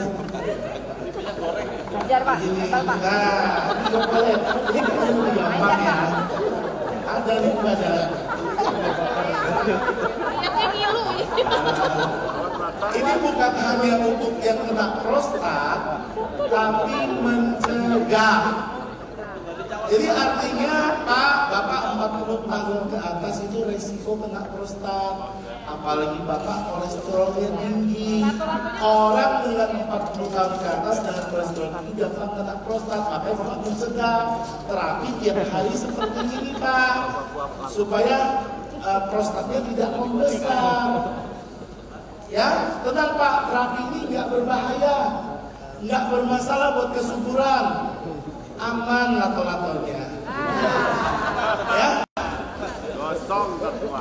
Ajar Pak, tempel Pak. Nah, juga boleh. Ini kan lebih gampang ya. Ada nih ada. Ini bukan hanya untuk yang kena prostat, tapi mencegah. Jadi artinya Pak, Bapak 40 tahun ke atas itu resiko kena prostat. Apalagi Bapak kolesterolnya tinggi. Orang dengan 40 tahun ke atas dengan kolesterol tinggi gampang kena prostat. Makanya Bapak mencegah terapi tiap hari seperti ini Pak, supaya prostatnya tidak membesar. Ya, tenang Pak, terapi ini nggak berbahaya, nggak bermasalah buat kesuburan, aman lato-latonya. Ya,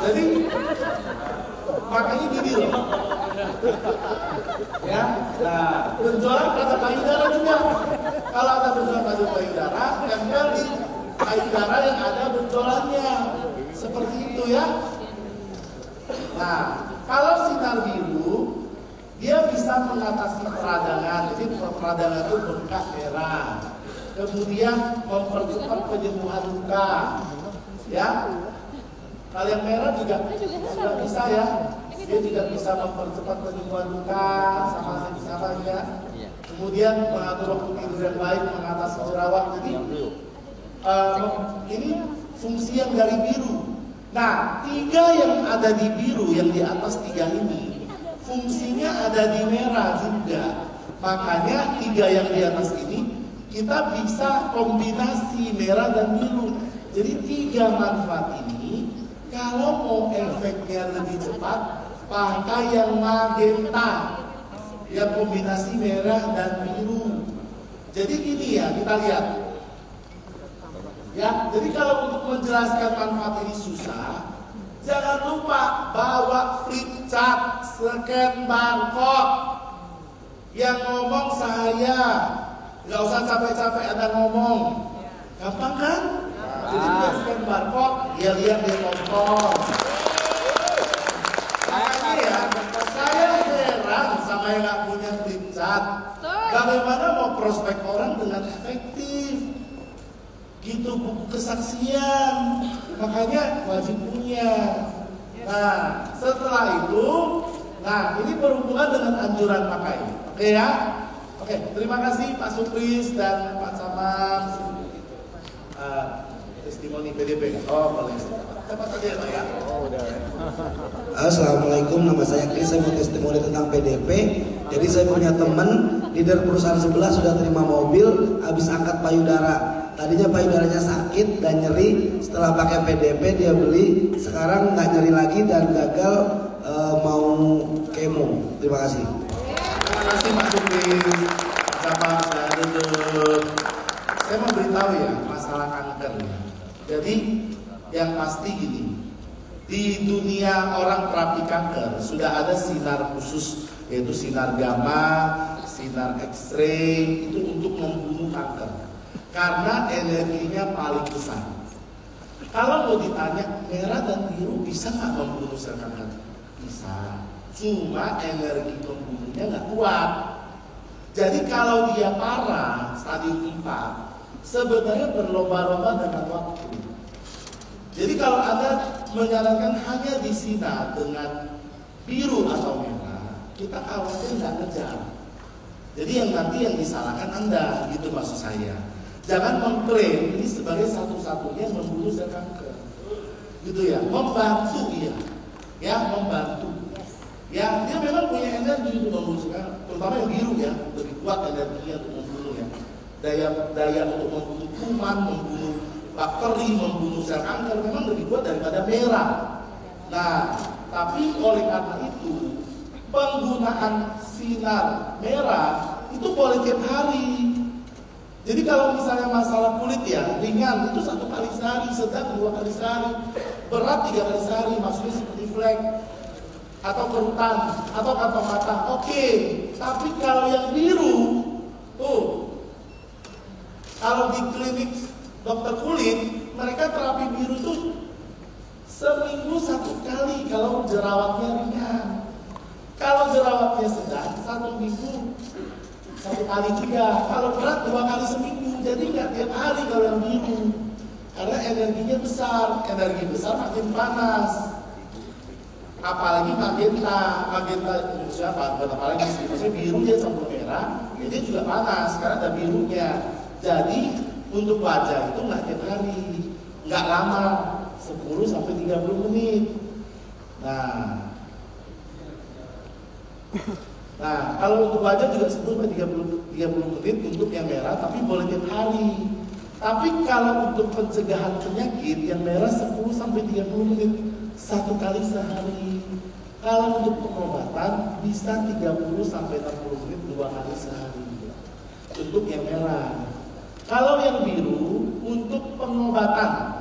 jadi makanya gini loh. Ya, nah benjolan pada payudara juga. Kalau ada benjolan pada payudara, tempel di payudara yang ada benjolannya, seperti itu ya. Nah, kalau sinar biru, dia bisa mengatasi peradangan. Jadi peradangan itu bengkak merah. Kemudian mempercepat penyembuhan luka. Ya, kalau yang merah juga sudah bisa ya. Dia juga bisa mempercepat penyembuhan luka, sama ya. Kemudian mengatur waktu tidur yang baik, mengatasi jerawat. Jadi ini fungsi yang dari biru. Nah, 3 yang ada di biru, yang di atas 3 ini, fungsinya ada di merah juga. Makanya 3 yang di atas ini, kita bisa kombinasi merah dan biru. Jadi 3 manfaat ini, kalau mau efeknya lebih cepat, pakai yang magenta, yang kombinasi merah dan biru. Jadi gini ya, kita lihat. Ya, jadi kalau untuk menjelaskan manfaat ini susah, jangan lupa bawa flip chart, scan barcode. Yang ngomong saya, nggak usah capek-capek ada ngomong, gampang kan? Jadi dia scan barcode, dia lihat dia nonton. Makanya ya, saya heran sama yang nggak punya flip chart. Bagaimana mau prospek orang dengan efektif? Gitu, buku kesaksian, makanya wajib punya. Nah, setelah itu, nah ini berhubungan dengan anjuran pakai. Oke ya? Oke, terima kasih Pak Supris dan Pak Samam. Testimoni PDP. Oh, boleh. Cepat aja Pak ya. Oh, udah. Assalamualaikum, nama saya Kris, saya mau testimoni tentang PDP. Jadi saya punya teman, leader perusahaan sebelah sudah terima mobil, habis angkat payudara. Tadinya payudaranya sakit dan nyeri, setelah pakai PDP dia beli, sekarang nggak nyeri lagi dan gagal mau kemo. Terima kasih. Terima kasih Mas Supris. Sama saya duduk. Saya mau beritahu ya masalah kanker. Jadi yang pasti gini, di dunia orang terapi kanker sudah ada sinar khusus, yaitu sinar gamma, sinar X-ray, itu untuk membunuh kanker. Karena energinya paling besar. Kalau mau ditanya merah dan biru bisa nggak membunuh sel kanker? Bisa. Cuma energi pembunuhnya nggak kuat. Jadi kalau dia parah stadium 4, sebenarnya berlomba-lomba dengan waktu. Jadi kalau Anda menyarankan hanya disinar dengan biru atau merah, kita khawatir nggak ngejar. Jadi yang nanti yang disalahkan Anda, gitu maksud saya. Jangan mengklaim ini sebagai satu-satunya membunuh sel kanker, gitu ya. Membantu dia, ya membantu. Ya dia memang punya energi untuk membunuh sel kanker, terutama yang biru ya, lebih kuat energinya untuk membunuh ya. Daya untuk membunuh kuman, membunuh bakteri, membunuh sel kanker memang lebih kuat daripada merah. Nah, tapi oleh karena itu penggunaan sinar merah itu boleh tiap hari. Jadi kalau misalnya masalah kulit ya ringan itu 1 kali sehari, sedang 2 kali sehari, berat 3 kali sehari, maksudnya seperti flek atau kerutan atau kantong mata. Oke, tapi kalau yang biru, kalau di klinik dokter kulit mereka terapi biru tuh seminggu 1 kali kalau jerawatnya ringan. Kalau jerawatnya sedang 1 minggu 1 kali juga, kalau berat 2 kali seminggu. Jadi nggak tiap hari kalau yang biru, karena energinya besar. Energi besar makin panas. Apalagi magenta siapa? Apalagi maksudnya biru dia campur merah, dia juga panas karena ada birunya. Jadi Untuk wajah itu nggak tiap hari, nggak lama, 10 sampai 30 menit. Nah, kalau untuk wajah juga 10 sampai 30 menit untuk yang merah, tapi boleh tiap hari. Tapi kalau untuk pencegahan penyakit yang merah 10 sampai 30 menit 1 kali sehari. Kalau untuk pengobatan bisa 30 sampai 60 menit 2 kali sehari. Untuk yang merah. Kalau yang biru untuk pengobatan.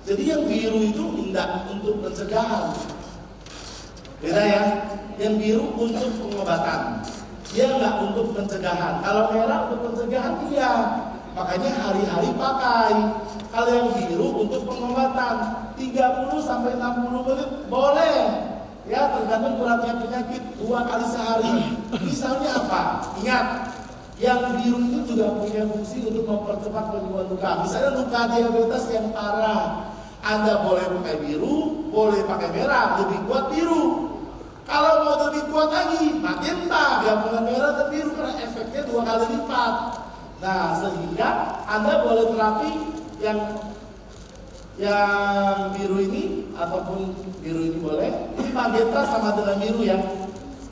Jadi yang biru itu enggak untuk pencegahan. Beda ya. Yang biru untuk pengobatan. Dia enggak untuk pencegahan. Kalau merah untuk pencegahan iya. Makanya hari-hari pakai. Kalau yang biru untuk pengobatan 30 sampai 60 menit boleh. Ya, tergantung beratnya penyakit 2 kali sehari. Misalnya apa? Ingat, yang biru itu juga punya fungsi untuk mempercepat penyembuhan luka. Misalnya luka diabetes yang parah, Anda boleh pakai biru, boleh pakai merah, lebih kuat biru. Kalau mau lebih kuat lagi, magenta, gabungan merah dan biru karena efeknya 2 kali lipat. Nah, sehingga Anda boleh terapi yang biru ini ataupun biru ini boleh. Ini magenta sama dengan biru ya.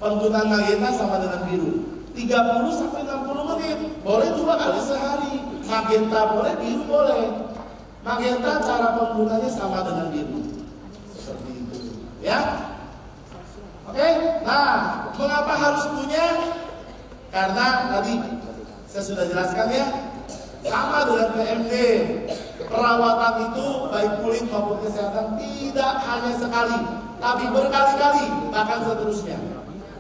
Penggunaan magenta sama dengan biru. 30 sampai 60 menit, boleh 2 kali sehari. Magenta boleh, biru boleh. Magenta cara penggunanya sama dengan biru. Seperti itu, ya. Oke, nah, mengapa harus punya? Karena tadi saya sudah jelaskan ya, sama dengan PMD. Perawatan itu baik kulit maupun kesehatan tidak hanya sekali, tapi berkali-kali, bahkan seterusnya.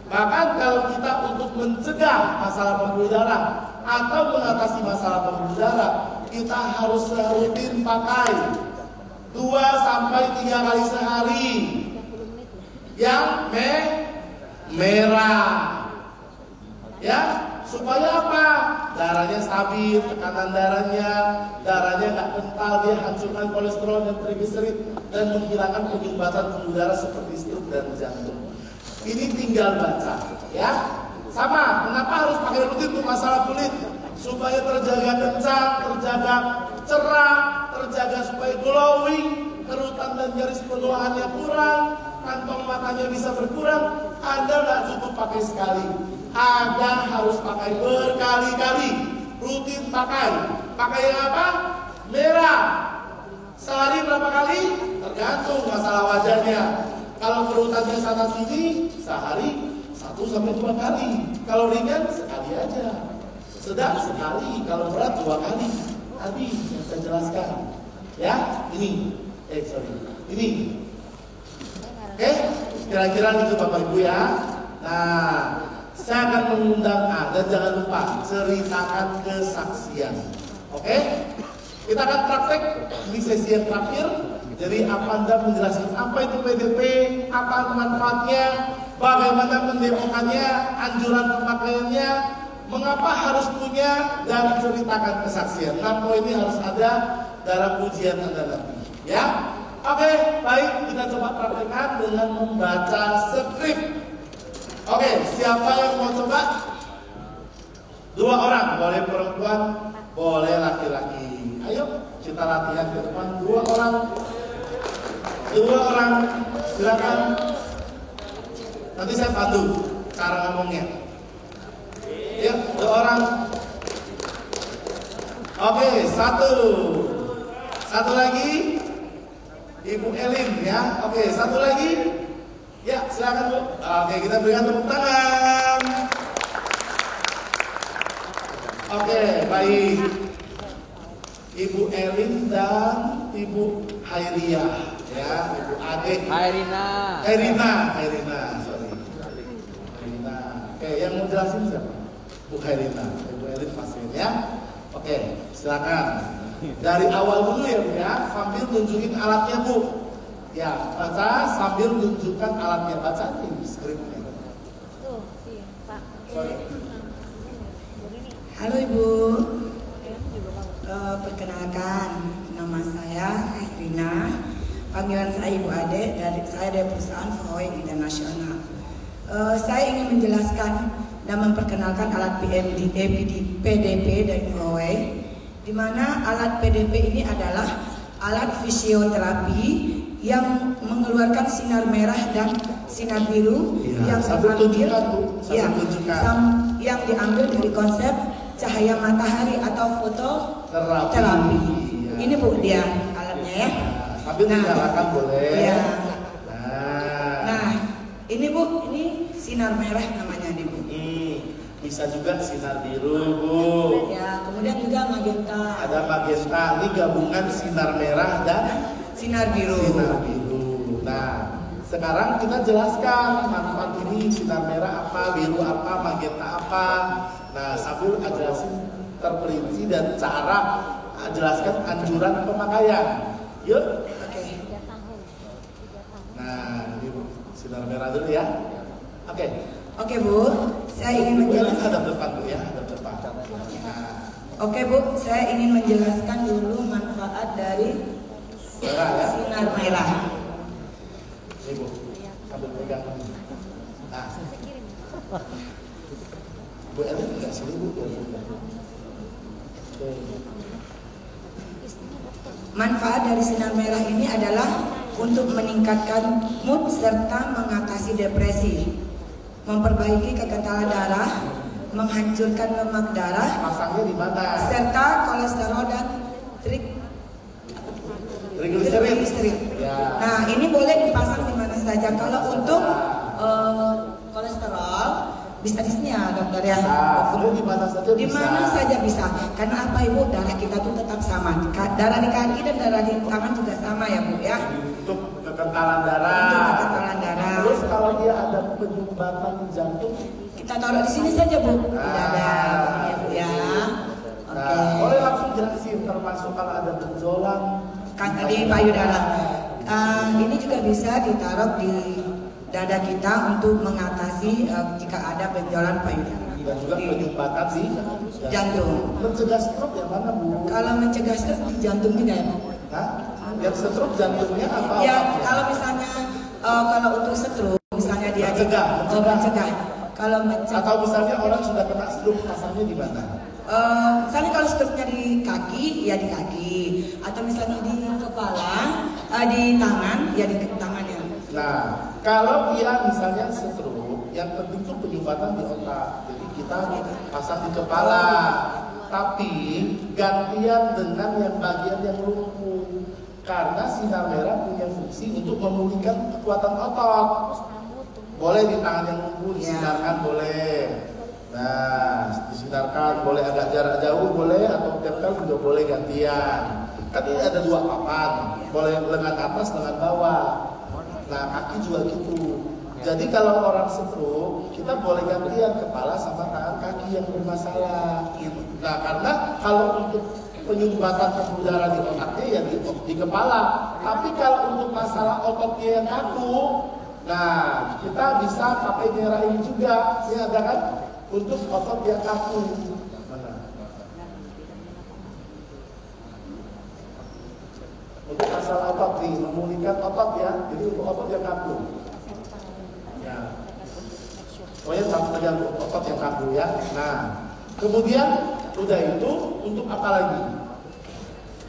Bahkan kalau kita untuk mencegah masalah pembuluh darah atau mengatasi masalah pembuluh darah, kita harus rutin pakai 2 sampai 3 kali sehari yang merah. Ya, supaya apa? Darahnya stabil, tekanan darahnya nggak kental, dia hancurkan kolesterol dan trigliserid dan menghilangkan penyumbatan pembuluh darah seperti stroke dan jantung. Ini tinggal baca, ya. Sama, kenapa harus pakai rutin untuk masalah kulit? Supaya terjaga kencang, terjaga cerah, terjaga supaya glowing, kerutan dan garis penuaannya kurang, kantong matanya bisa berkurang. Anda nggak cukup pakai sekali, Anda harus pakai berkali-kali, rutin pakai. Pakai yang apa? Merah. Sehari berapa kali? Tergantung masalah wajahnya. Kalau kerutannya sana sini, sehari 1 sampai 2 kali. Kalau ringan sekali aja. Sedang sekali, kalau berat 2 kali. Tadi yang saya jelaskan. Ya, ini. Ini. Oke, kira-kira gitu Bapak Ibu ya. Nah, saya akan mengundang Anda, jangan lupa ceritakan kesaksian. Oke? Kita akan praktek, ini sesi yang terakhir. Jadi Anda menjelaskan apa itu PDP, apa manfaatnya, bagaimana mendemokannya, anjuran pemakaiannya, mengapa harus punya, dan ceritakan kesaksian. 6 poin ini harus ada dalam ujian Anda nanti. Ya? Oke, baik, kita coba praktekkan dengan membaca skrip. Oke, siapa yang mau coba? 2 orang, boleh perempuan, boleh laki-laki. Ayo, kita latihan ke depan. 2 orang. 2 orang, silakan. Nanti saya pandu cara ngomongnya. Ya, 2 orang. Oke, 1 lagi. Ibu Elin ya. Oke, 1 lagi. Ya, silakan Bu. Oke, kita berikan tepuk tangan. Oke, baik. Ibu Elin dan Ibu Hairiyah ya, Ibu Ade. Hairina, sorry. Hairina. Oke, yang mau jelasin siapa? Bu Hairina. Ibu Elin pasien ya. Oke, silakan. Dari awal dulu ya Bu ya, sambil nunjukin alatnya Bu. Ya, baca sambil menunjukkan alatnya. Baca nih skripnya. Tuh, iya, Pak. Sorry. Halo Ibu, perkenalkan nama saya Rina, panggilan saya Ibu Ade, saya dari perusahaan Huawei Internasional. Saya ingin menjelaskan dan memperkenalkan alat PDP dari Huawei. di mana alat PDP ini adalah alat fisioterapi yang mengeluarkan sinar merah dan sinar biru yang yang diambil dari konsep cahaya matahari atau fototerapi. Ini Bu dia alatnya ya. Sambil dinyalakan boleh. Ya. Nah, ini Bu, ini sinar merah namanya nih Bu. Bisa juga sinar biru Bu. Ya, kemudian juga magenta. Ada magenta, ini gabungan sinar merah dan sinar biru. Sinar biru. Nah, sekarang kita jelaskan manfaat ini, sinar merah apa, biru apa, magenta apa. Nah, sambil jelasin terperinci dan cara jelaskan anjuran pemakaian. Yuk. Oke. Nah, ini Bu, sinar merah dulu ya. Oke. Oke Bu, saya ingin menjelaskan. Ada depan Bu ya, ada depan. Nah. Oke Bu, saya ingin menjelaskan dulu manfaat dari merah, ya? sinar merah. Ini Bu, sambil pegang. Nah, Bu Eli nggak sini Bu? Manfaat dari sinar merah ini adalah untuk meningkatkan mood serta mengatasi depresi, memperbaiki kekentalan darah, menghancurkan lemak darah, pasangnya di mana? Serta kolesterol dan triglycerid. Ya. Nah, ini boleh dipasang di mana saja. Kalau untuk kolesterol bisa di sini ya dokter ya. Di mana saja bisa. Di mana saja bisa. Karena apa Ibu? Darah kita tuh tetap sama. Darah di kaki dan darah di tangan juga sama ya Bu ya. Untuk kekentalan darah. Untuk kekentalan darah. Terus kalau dia ada penyumbatan jantung, kita taruh di sini saja Bu. Di dada ya Bu ya. Oke. Boleh langsung jelasin termasuk kalau ada benjolan kan tadi payudara. Ini juga bisa ditaruh di dada kita untuk mengatasi jika ada benjolan payudara. Dan juga penyumbatan di jantung. Mencegah stroke yang mana Bu? Kalau mencegah stroke di jantung juga ya Bu? Hah? Yang stroke jantungnya apa? Ya, kalau misalnya kalau untuk stroke misalnya dia mencegah. Kalau mencegah. Atau misalnya orang sudah kena stroke pasangnya di mana? Misalnya kalau stroke-nya di kaki, ya di kaki. Atau misalnya di kepala, di tangan, ya di tangannya. Nah, kalau dia misalnya stroke, yang penting tuh penyumbatan di otak. Jadi kita pasang di kepala. Tapi gantian dengan yang bagian yang lumpuh. Karena sinar merah punya fungsi untuk memulihkan kekuatan otot. Boleh di tangan yang lumpuh disinarkan boleh. Nah, disinarkan boleh agak jarak jauh boleh atau tempel juga boleh gantian. Kan ini ada dua papan, boleh lengan atas, lengan bawah. Nah, kaki juga gitu. Jadi kalau orang stroke, kita boleh gantian kepala sama tangan kaki yang bermasalah. Nah, karena kalau untuk penyumbatan pembuluh darah di otaknya ya di kepala. Tapi kalau untuk masalah ototnya yang kaku, nah kita bisa pakai merah ini juga, ya ada kan? Untuk otot yang kaku. Mana? Untuk masalah otot nih, memulihkan otot ya. Jadi untuk otot yang kaku. Ya. Pokoknya bagian otot yang kaku ya. Nah, kemudian udah itu untuk apa lagi?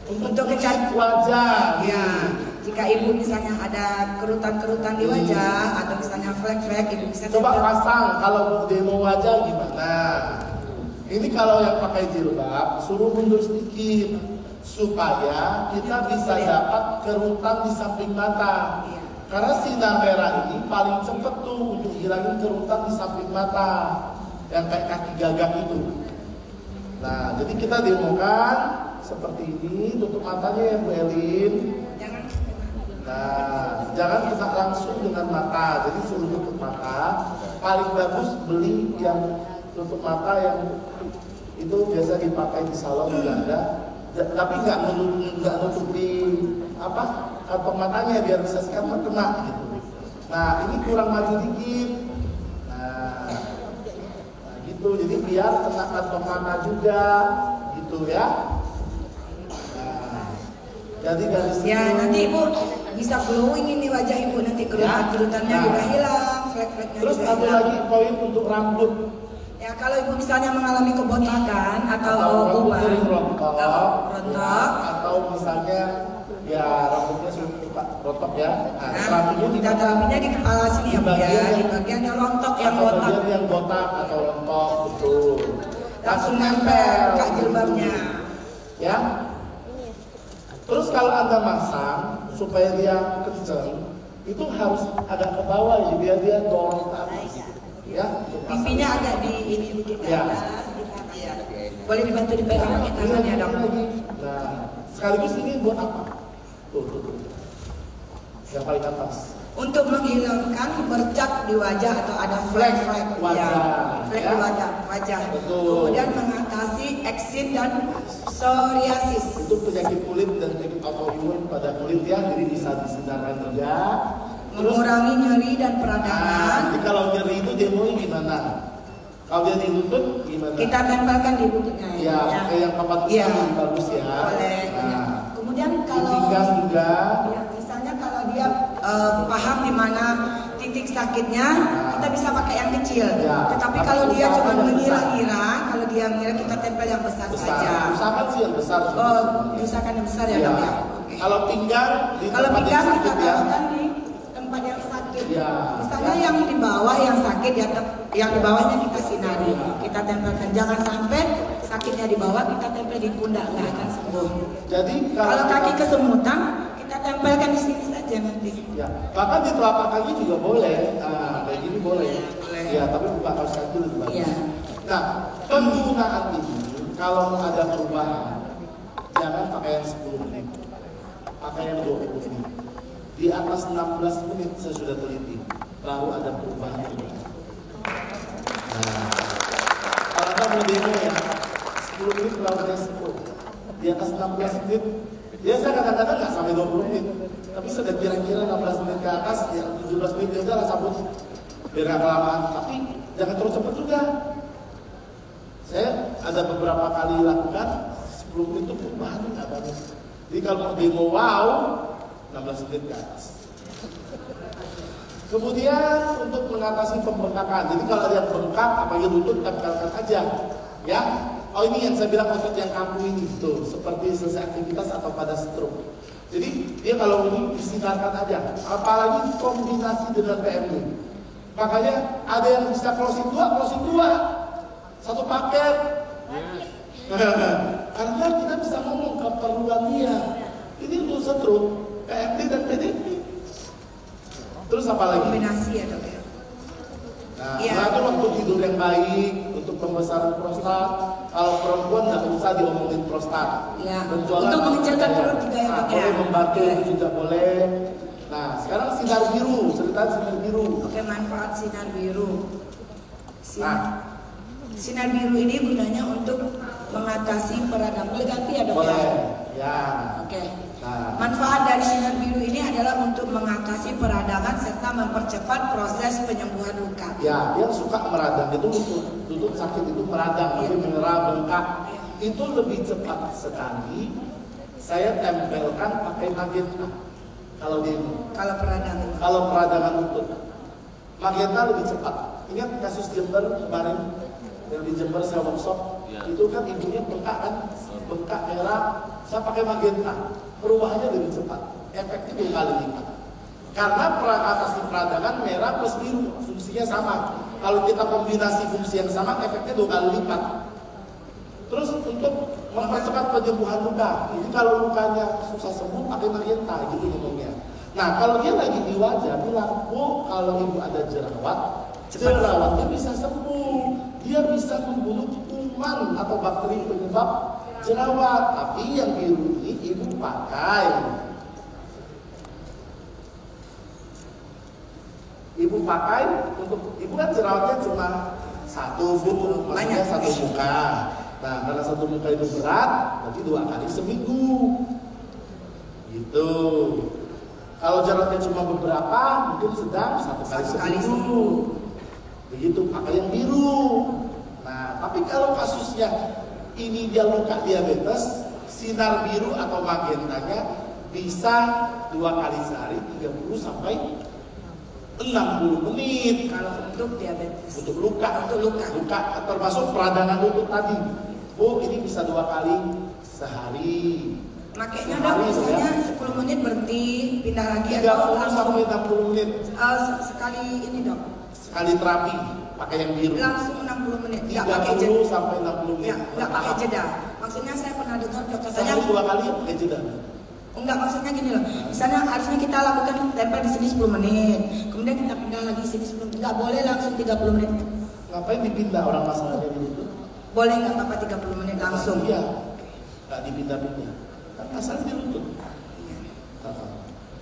Untuk kecat wajah. Ya. Jika ibu misalnya ada kerutan-kerutan di wajah atau misalnya flek-flek, ibu bisa coba pasang. Kalau demo wajah gimana? Ini kalau yang pakai jilbab suruh mundur sedikit supaya kita bisa dapat kerutan di samping mata. Karena sinar merah ini paling cepet tuh untuk hilangin kerutan di samping mata yang kayak kaki gagak itu. Nah, jadi kita demokan seperti ini, tutup matanya ya Bu Elin. Nah, jangan kita langsung dengan mata, jadi suruh tutup mata. Paling bagus beli yang tutup mata yang itu biasa dipakai di salon juga ada, tapi nggak nutupi apa kantong matanya biar bisa sekarang kena gitu. Nah, ini kurang maju dikit. Nah, gitu, jadi biar kena kantong mata juga, gitu ya. Jadi garis ya nanti ibu bisa glowing ini wajah ibu, nanti kerutan-kerutannya juga hilang, flek-fleknya terus juga ada hilang. lagi poin untuk rambut. Ya Ya, kalau ibu misalnya mengalami kebotakan atau rambut uban, sering rontok, rontok, atau misalnya ya rambutnya suka rontok ya. Terapinya kita terapinya di kepala sini ya, Bu ya, di bagian yang rontok yang botak. Bagian yang botak atau rontok, betul. Langsung nempel ke jilbabnya. Ya. Terus kalau Anda masang supaya dia kenceng, itu harus agak ke bawah ya, biar dia dorong ke atas. Ya, pipinya agak di ini dikit ke ya. atas. Ya. Boleh dibantu dipegang pakai tangannya dong. Nah, sekaligus ini buat apa? Tuh. Yang paling atas. Untuk menghilangkan bercak di wajah atau ada flek wajah, flek ya. di wajah. Betul. Kemudian mengatasi eksim dan psoriasis. Itu penyakit kulit dan penyakit autoimun pada kulit ya, jadi bisa disinarkan juga. Mengurangi nyeri dan peradangan. Jadi kalau nyeri itu dia mau gimana? Kalau dia di lutut gimana? Kita tempelkan di lututnya. Ya, pakai yang papan ya. bagus ya. Boleh. Nah, kemudian kalau gas juga. Ya, misalnya kalau dia paham di mana titik sakitnya, kita bisa pakai yang kecil. Ya. Tetapi kalau dia cuma yang mengira-ngira, kalau dia mengira kita tempel yang besar saja. Usahakan sih yang besar. Usahakan yang besar ya, Dok ya. Oke. Kalau pinggang di Kalau tempat pinggang yang kita sakit ya. taruhkan di tempat yang sakit. Ya. Misalnya yang di bawah yang sakit ya, yang di bawahnya kita sinari, kita tempelkan. Jangan sampai sakitnya di bawah kita tempel di pundak, nggak akan sembuh. Jadi Kalau kaki kesemutan, kita tempelkan di sini saja nanti. Ya, bahkan di telapak kaki juga boleh. Nah, kayak gini boleh. Boleh. Ya, tapi buka kaos kaki lebih bagus. Iya. Nah, penggunaan ini kalau ada perubahan, jangan pakai yang 10 menit, pakai yang 20 menit. Di atas 16 menit saya sudah teliti, baru ada perubahan. Nah, kalau Anda mau demo ya, 10 menit lawannya 10. Di atas 16 menit, ya saya kadang-kadang nggak sampai 20 menit, tapi sudah kira-kira 16 menit ke atas, ya 17 menit ya udah sabut, biar nggak kelamaan. Tapi jangan terlalu cepat juga. Saya ada beberapa kali lakukan 10 menit itu perubahan nggak banyak. Jadi kalau mau demo wow, 16 menit ke atas. Kemudian untuk mengatasi pembengkakan, jadi kalau lihat bengkak, apalagi lutut, tempelkan aja, ya. Oh ini yang saya bilang otot yang kaku ini, tuh seperti selesai aktivitas atau pada stroke. Jadi dia kalau ini disinarkan aja, apalagi kombinasi dengan PMD. Makanya ada yang bisa closing dua, satu paket. Karena kita bisa ngomong keperluan dia. Ini untuk stroke, PMD dan PDP. Terus apa lagi? Kombinasi ya, Dok ya. Nah, Iya. terakhir untuk tidur yang baik, untuk pembesaran prostat. Kalau perempuan nggak usah diomongin prostat. Ya. Penjualan Untuk mengecilkan perut juga ya, Dok ya. boleh membantu juga boleh. Nah, sekarang sinar biru, cerita sinar biru. Oke, manfaat sinar biru. Nah, Sinar biru ini gunanya untuk mengatasi peradaan. Boleh ganti ya, Dok ya? boleh. Ya. Oke. Nah, Manfaat dari sinar biru ini adalah untuk mengatasi peradangan serta mempercepat proses penyembuhan luka. ya dia suka meradang itu lutut sakit itu meradang, tapi menyerah bengkak itu lebih cepat sekali. Saya tempelkan pakai magenta. Kalau dia Kalau peradangan. kalau peradangan lutut, magenta lebih cepat. Ingat kasus Jember kemarin yang di Jember saya workshop, itu kan ibunya bengkak kan, bengkak merah. Saya pakai magenta, perubahannya lebih cepat, efeknya 2 kali lipat. Karena atasi peradangan merah plus biru fungsinya sama. Kalau kita kombinasi fungsi yang sama, efeknya 2 kali lipat. Terus untuk mempercepat penyembuhan luka, jadi kalau lukanya susah sembuh pakai magenta gitu ngomongnya. Nah kalau dia lagi di wajah bilang, Bu kalau ibu ada jerawatnya bisa sembuh. Dia bisa membunuh kuman atau bakteri penyebab jerawat. Tapi yang biru ini ibu pakai. Ibu pakai untuk ibu kan jerawatnya cuma satu, maksudnya satu muka. Nah karena satu muka itu berat, berarti 2 kali seminggu. Gitu. Kalau jerawatnya cuma beberapa, mungkin sedang 1 kali seminggu. Begitu pakai yang biru. Nah, tapi kalau kasusnya ini dia luka diabetes, sinar biru atau magentanya bisa 2 kali sehari 30 sampai 60 menit. Kalau untuk diabetes. Untuk luka. Untuk luka. Luka termasuk peradangan lutut tadi. Bu, ini bisa 2 kali sehari. Makanya dok, misalnya 10 menit berhenti, pindah lagi 30 sampai 60 menit. Sekali ini dok. Sekali terapi, pakai yang biru. Langsung 60 menit. 30 sampai 60 menit. Nggak pakai jeda. Maksudnya saya pernah dengar dokter saya. Sehari 2 kali pakai jeda. Enggak, maksudnya gini loh. Misalnya harusnya kita lakukan tempel di sini 10 menit. Kemudian kita pindah lagi sini 10 menit. Enggak boleh langsung 30 menit. Ngapain dipindah orang masalahnya begitu? Boleh nggak apa-apa 30 menit langsung? Iya. Nggak dipindah-pindah. Kan asalnya di lutut.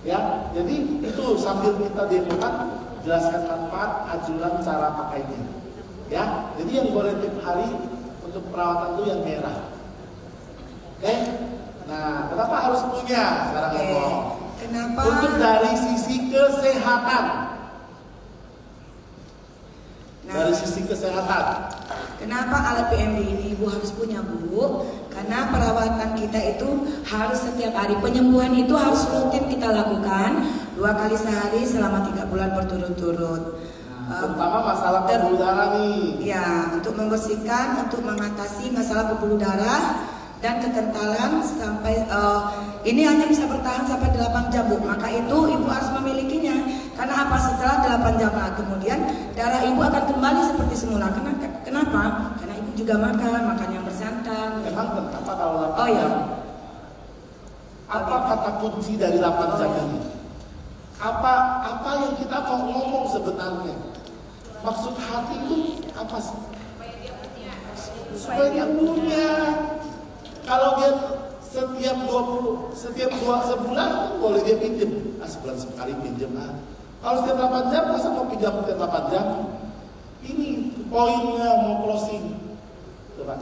Ya, jadi itu sambil kita demokan, jelaskan manfaat, ajuran cara pakainya. Ya, jadi yang boleh tiap hari untuk perawatan itu yang merah. Oke? Nah, kenapa harus punya? Sekarang ngomong. Kenapa? Untuk dari sisi kesehatan. Dari sisi kesehatan. Kenapa alat PMD ini Ibu harus punya, Bu? Karena perawatan kita itu harus setiap hari. Penyembuhan itu harus rutin kita lakukan 2 kali sehari selama 3 bulan berturut-turut. Terutama masalah pembuluh darah nih. Ya, untuk membersihkan, untuk mengatasi masalah pembuluh darah dan kekentalan sampai ini hanya bisa bertahan sampai 8 jam, Bu. Maka itu Ibu harus memilikinya. Karena apa? Setelah 8 jam kemudian darah Ibu akan kembali seperti semula. Kenapa? Karena Ibu juga makan yang bersantan. Emang kenapa kalau 8 Oh jam? ya. Apa kata kunci dari 8 jam ini? Apa yang kita mau ngomong sebenarnya? Maksud hati itu apa sih? Supaya dia punya. Kalau dia setiap sebulan kan boleh dia pinjem. Sebulan sekali pinjem. Kalau setiap 8 jam, masa mau pinjam setiap 8 jam? Ini poinnya mau closing. Coba.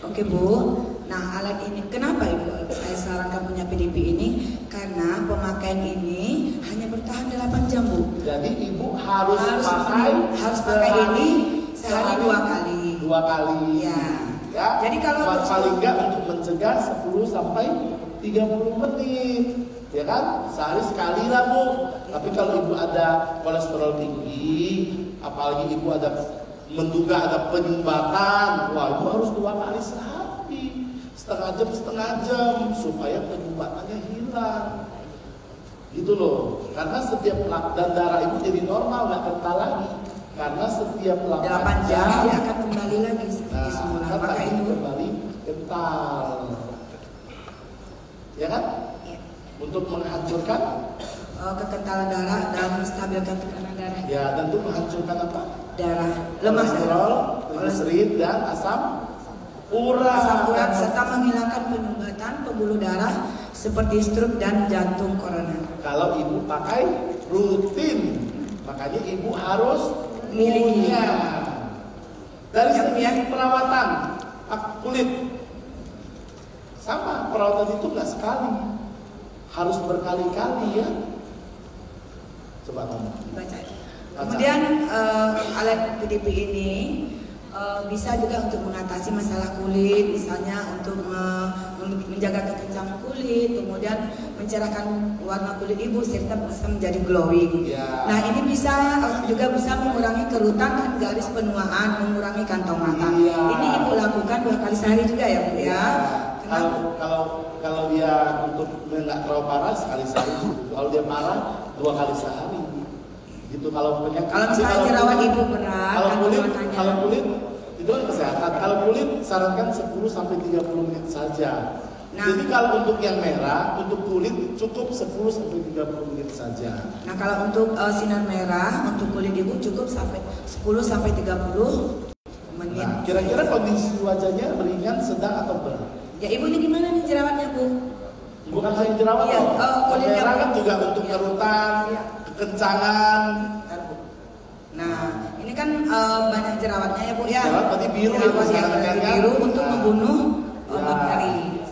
Oke, Bu. Nah, alat ini kenapa Ibu saya sarankan punya PDP ini? Karena pemakaian ini hanya bertahan 8 jam, Bu. Jadi Ibu harus pakai ini sehari 2 kali. 2 kali. Ya. Jadi kalau paling enggak untuk mencegah 10 sampai 30 menit. Ya kan? Sehari sekali lah, Bu. Tapi kalau Ibu ada kolesterol tinggi, apalagi Ibu ada menduga ada penyumbatan, wah Ibu harus 2 kali sehari. Setengah jam supaya penyumbatannya hilang. Gitu loh. Karena setiap dan darah Ibu jadi normal, nggak kental lagi. Karena setiap 8 jam dia akan kembali lagi seperti semula. Maka itu kembali kental. Ya kan? Ya. Untuk menghancurkan kekentalan darah dan menstabilkan tekanan darah. Ya, dan untuk menghancurkan apa? Darah, lemak kolesterol, kolesterol dan asam urat, serta menghilangkan penyumbatan pembuluh darah seperti stroke dan jantung koroner. Kalau Ibu pakai rutin, makanya Ibu harus milikinya. Dari segi perawatan kulit, sama perawatan itu nggak sekali, harus berkali-kali ya. Coba ngomong. Baca. Kemudian alat PDP ini bisa juga untuk mengatasi masalah kulit, misalnya untuk menjaga kekencangan kulit, kemudian mencerahkan warna kulit Ibu serta bisa menjadi glowing. Ya. Nah, ini juga bisa mengurangi kerutan dan garis penuaan, mengurangi kantong mata. Ya. Ini Ibu lakukan 2 kali sehari juga ya, Bu ya. Kalau dia untuk nggak terlalu parah sekali sehari, kalau dia parah 2 kali sehari. Gitu kalau penyakit. Kalau misalnya jerawat Ibu berat, kalau kulit itu kan kesehatan. Kalau kulit sarankan 10 sampai 30 menit saja. Nah, jadi kalau untuk yang merah, untuk kulit cukup 10 sampai 30 menit saja. Nah, kalau untuk sinar merah untuk kulit Ibu cukup sampai 10 sampai 30 menit. Nah, kira-kira kondisi wajahnya ringan, sedang atau berat? Ya, Ibu ini gimana nih jerawatnya, Bu? Bukan hanya jerawat, ya, kulitnya merah kan juga untuk kerutan, kekencangan. Nah, ini kan banyak jerawatnya ya, Bu ya. Jerawat berarti biru ya, Bu. Biru untuk membunuh bakteri.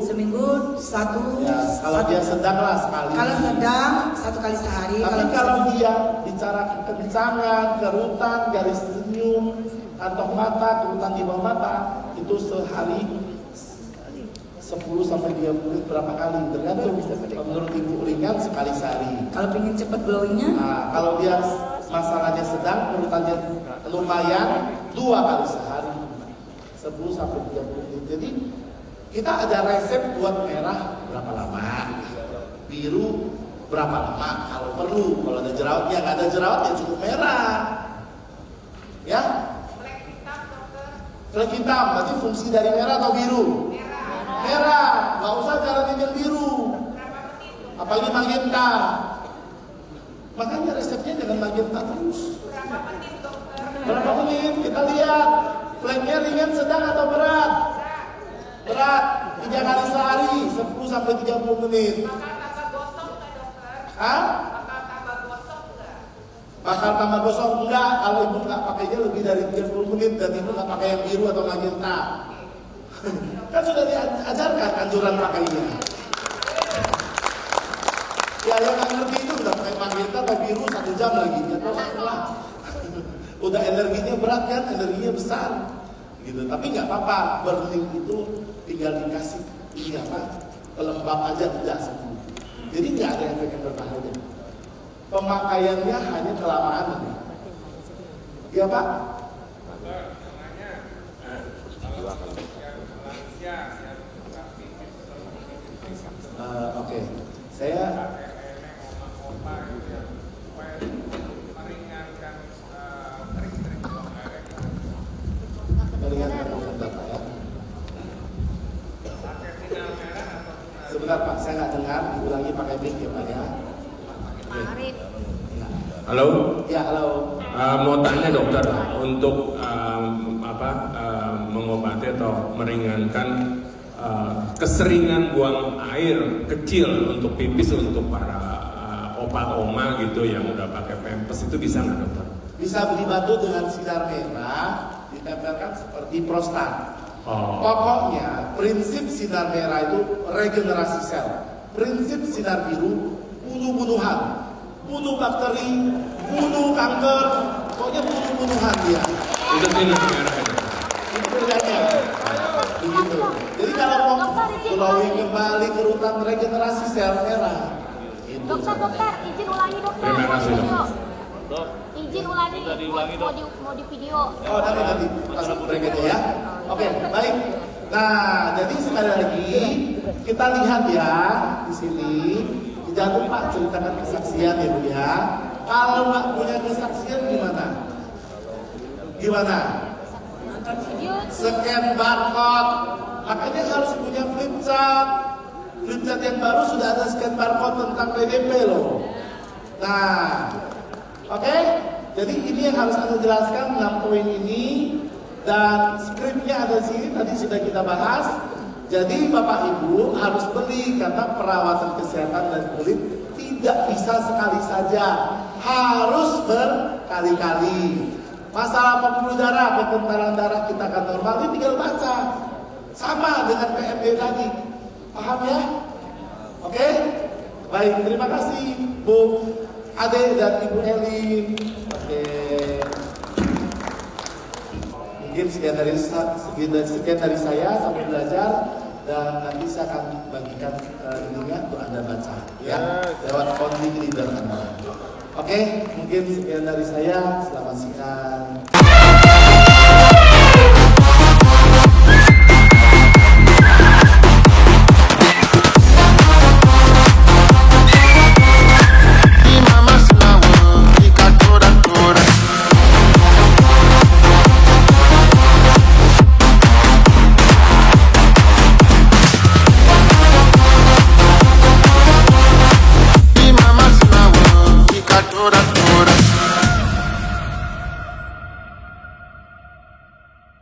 Seminggu 1. Ya, kalau dia sedang lah sekali. Kalau sedang 1 kali sehari. Tapi kalau dia bicara kekencangan, kerutan, garis senyum, kantong mata, kerutan di bawah mata, itu sehari 10-30 menit berapa kali, tergantung. Menurut ibu ringan sekali sehari. Kalau pengen cepet glowingnya? Nah, kalau dia masalahnya sedang, urutannya lumayan, 2 kali sehari, 10-30 menit. Jadi kita ada resep buat merah berapa lama, biru berapa lama kalau perlu. Kalau ada jerawatnya, nggak ada jerawat ya cukup merah. Ya? Flek hitam, berarti fungsi dari merah atau biru? Merah, nggak usah jalanin yang biru. Apalagi magenta. Makanya resepnya jangan magenta terus. Berapa menit? Kita lihat fleknya ringan, sedang atau berat? Berat, 3 kali sehari, 10-30 menit. Hah? Bakal tambah gosong? Enggak, kalau ibu nggak pakainya lebih dari 30 menit dan ibu nggak pakai yang biru atau magenta. Kan sudah diajarkan anjuran pakainya. Ya yang nggak ngerti itu udah pakai magenta atau biru 1 jam lagi. Udah energinya berat kan, energinya besar. Gitu. Tapi nggak apa-apa, burning itu tinggal dikasih ini apa, pelembab aja tidak sembuh. Jadi nggak ada efek yang berbahaya. Pemakaiannya hanya kelamaan. Iya Pak? Oke. Saya meringankan Bapak ya. Sebentar Pak, saya nggak dengar, diulangi pakai mic ya Pak ya. Arif. Halo. Ya halo. Mau tanya dokter, untuk mengobati atau meringankan keseringan buang air kecil untuk pipis untuk para opa oma gitu yang udah pakai pampers itu bisa nggak dokter? Bisa dibantu dengan sinar merah, ditempelkan seperti prostat. Oh. Pokoknya prinsip sinar merah itu regenerasi sel. Prinsip sinar biru bunuh-bunuhan, bunuh bakteri, bunuh kanker, pokoknya bunuh-bunuhan dia. Itu sinar merah itu. Itu kerjanya. Begitu. Jadi kalau mau glowing kembali ke urutan regenerasi sel merah. Gitu. Dokter, izin ulangi dokter. Terima kasih dok. Izin ulangi, mau di video. Oh nanti pas break aja ya. Oke, baik. Nah, jadi sekali lagi kita lihat ya di sini. Jangan lupa ceritakan kesaksian ya Bu ya. Kalau nggak punya kesaksian gimana? Gimana? Nonton video. Scan barcode. Makanya harus punya flipchart. Flipchart yang baru sudah ada scan barcode tentang PDP loh. Nah, oke. Jadi ini yang harus Anda jelaskan 6 poin ini. Dan skripnya ada di sini, tadi sudah kita bahas. Jadi Bapak Ibu harus beli karena perawatan kesehatan dan kulit tidak bisa sekali saja, harus berkali-kali. Masalah pembuluh darah, kekentalan darah kita akan normal, ini tinggal baca. Sama dengan PMD tadi, paham ya? Oke? Baik, terima kasih Bu Ade dan Ibu Elin. Oke. Mungkin sekian dari saya sampai belajar, dan nanti saya akan bagikan ininya untuk Anda baca ya lewat founding leader Anda. Oke, mungkin sekian dari saya. Selamat siang.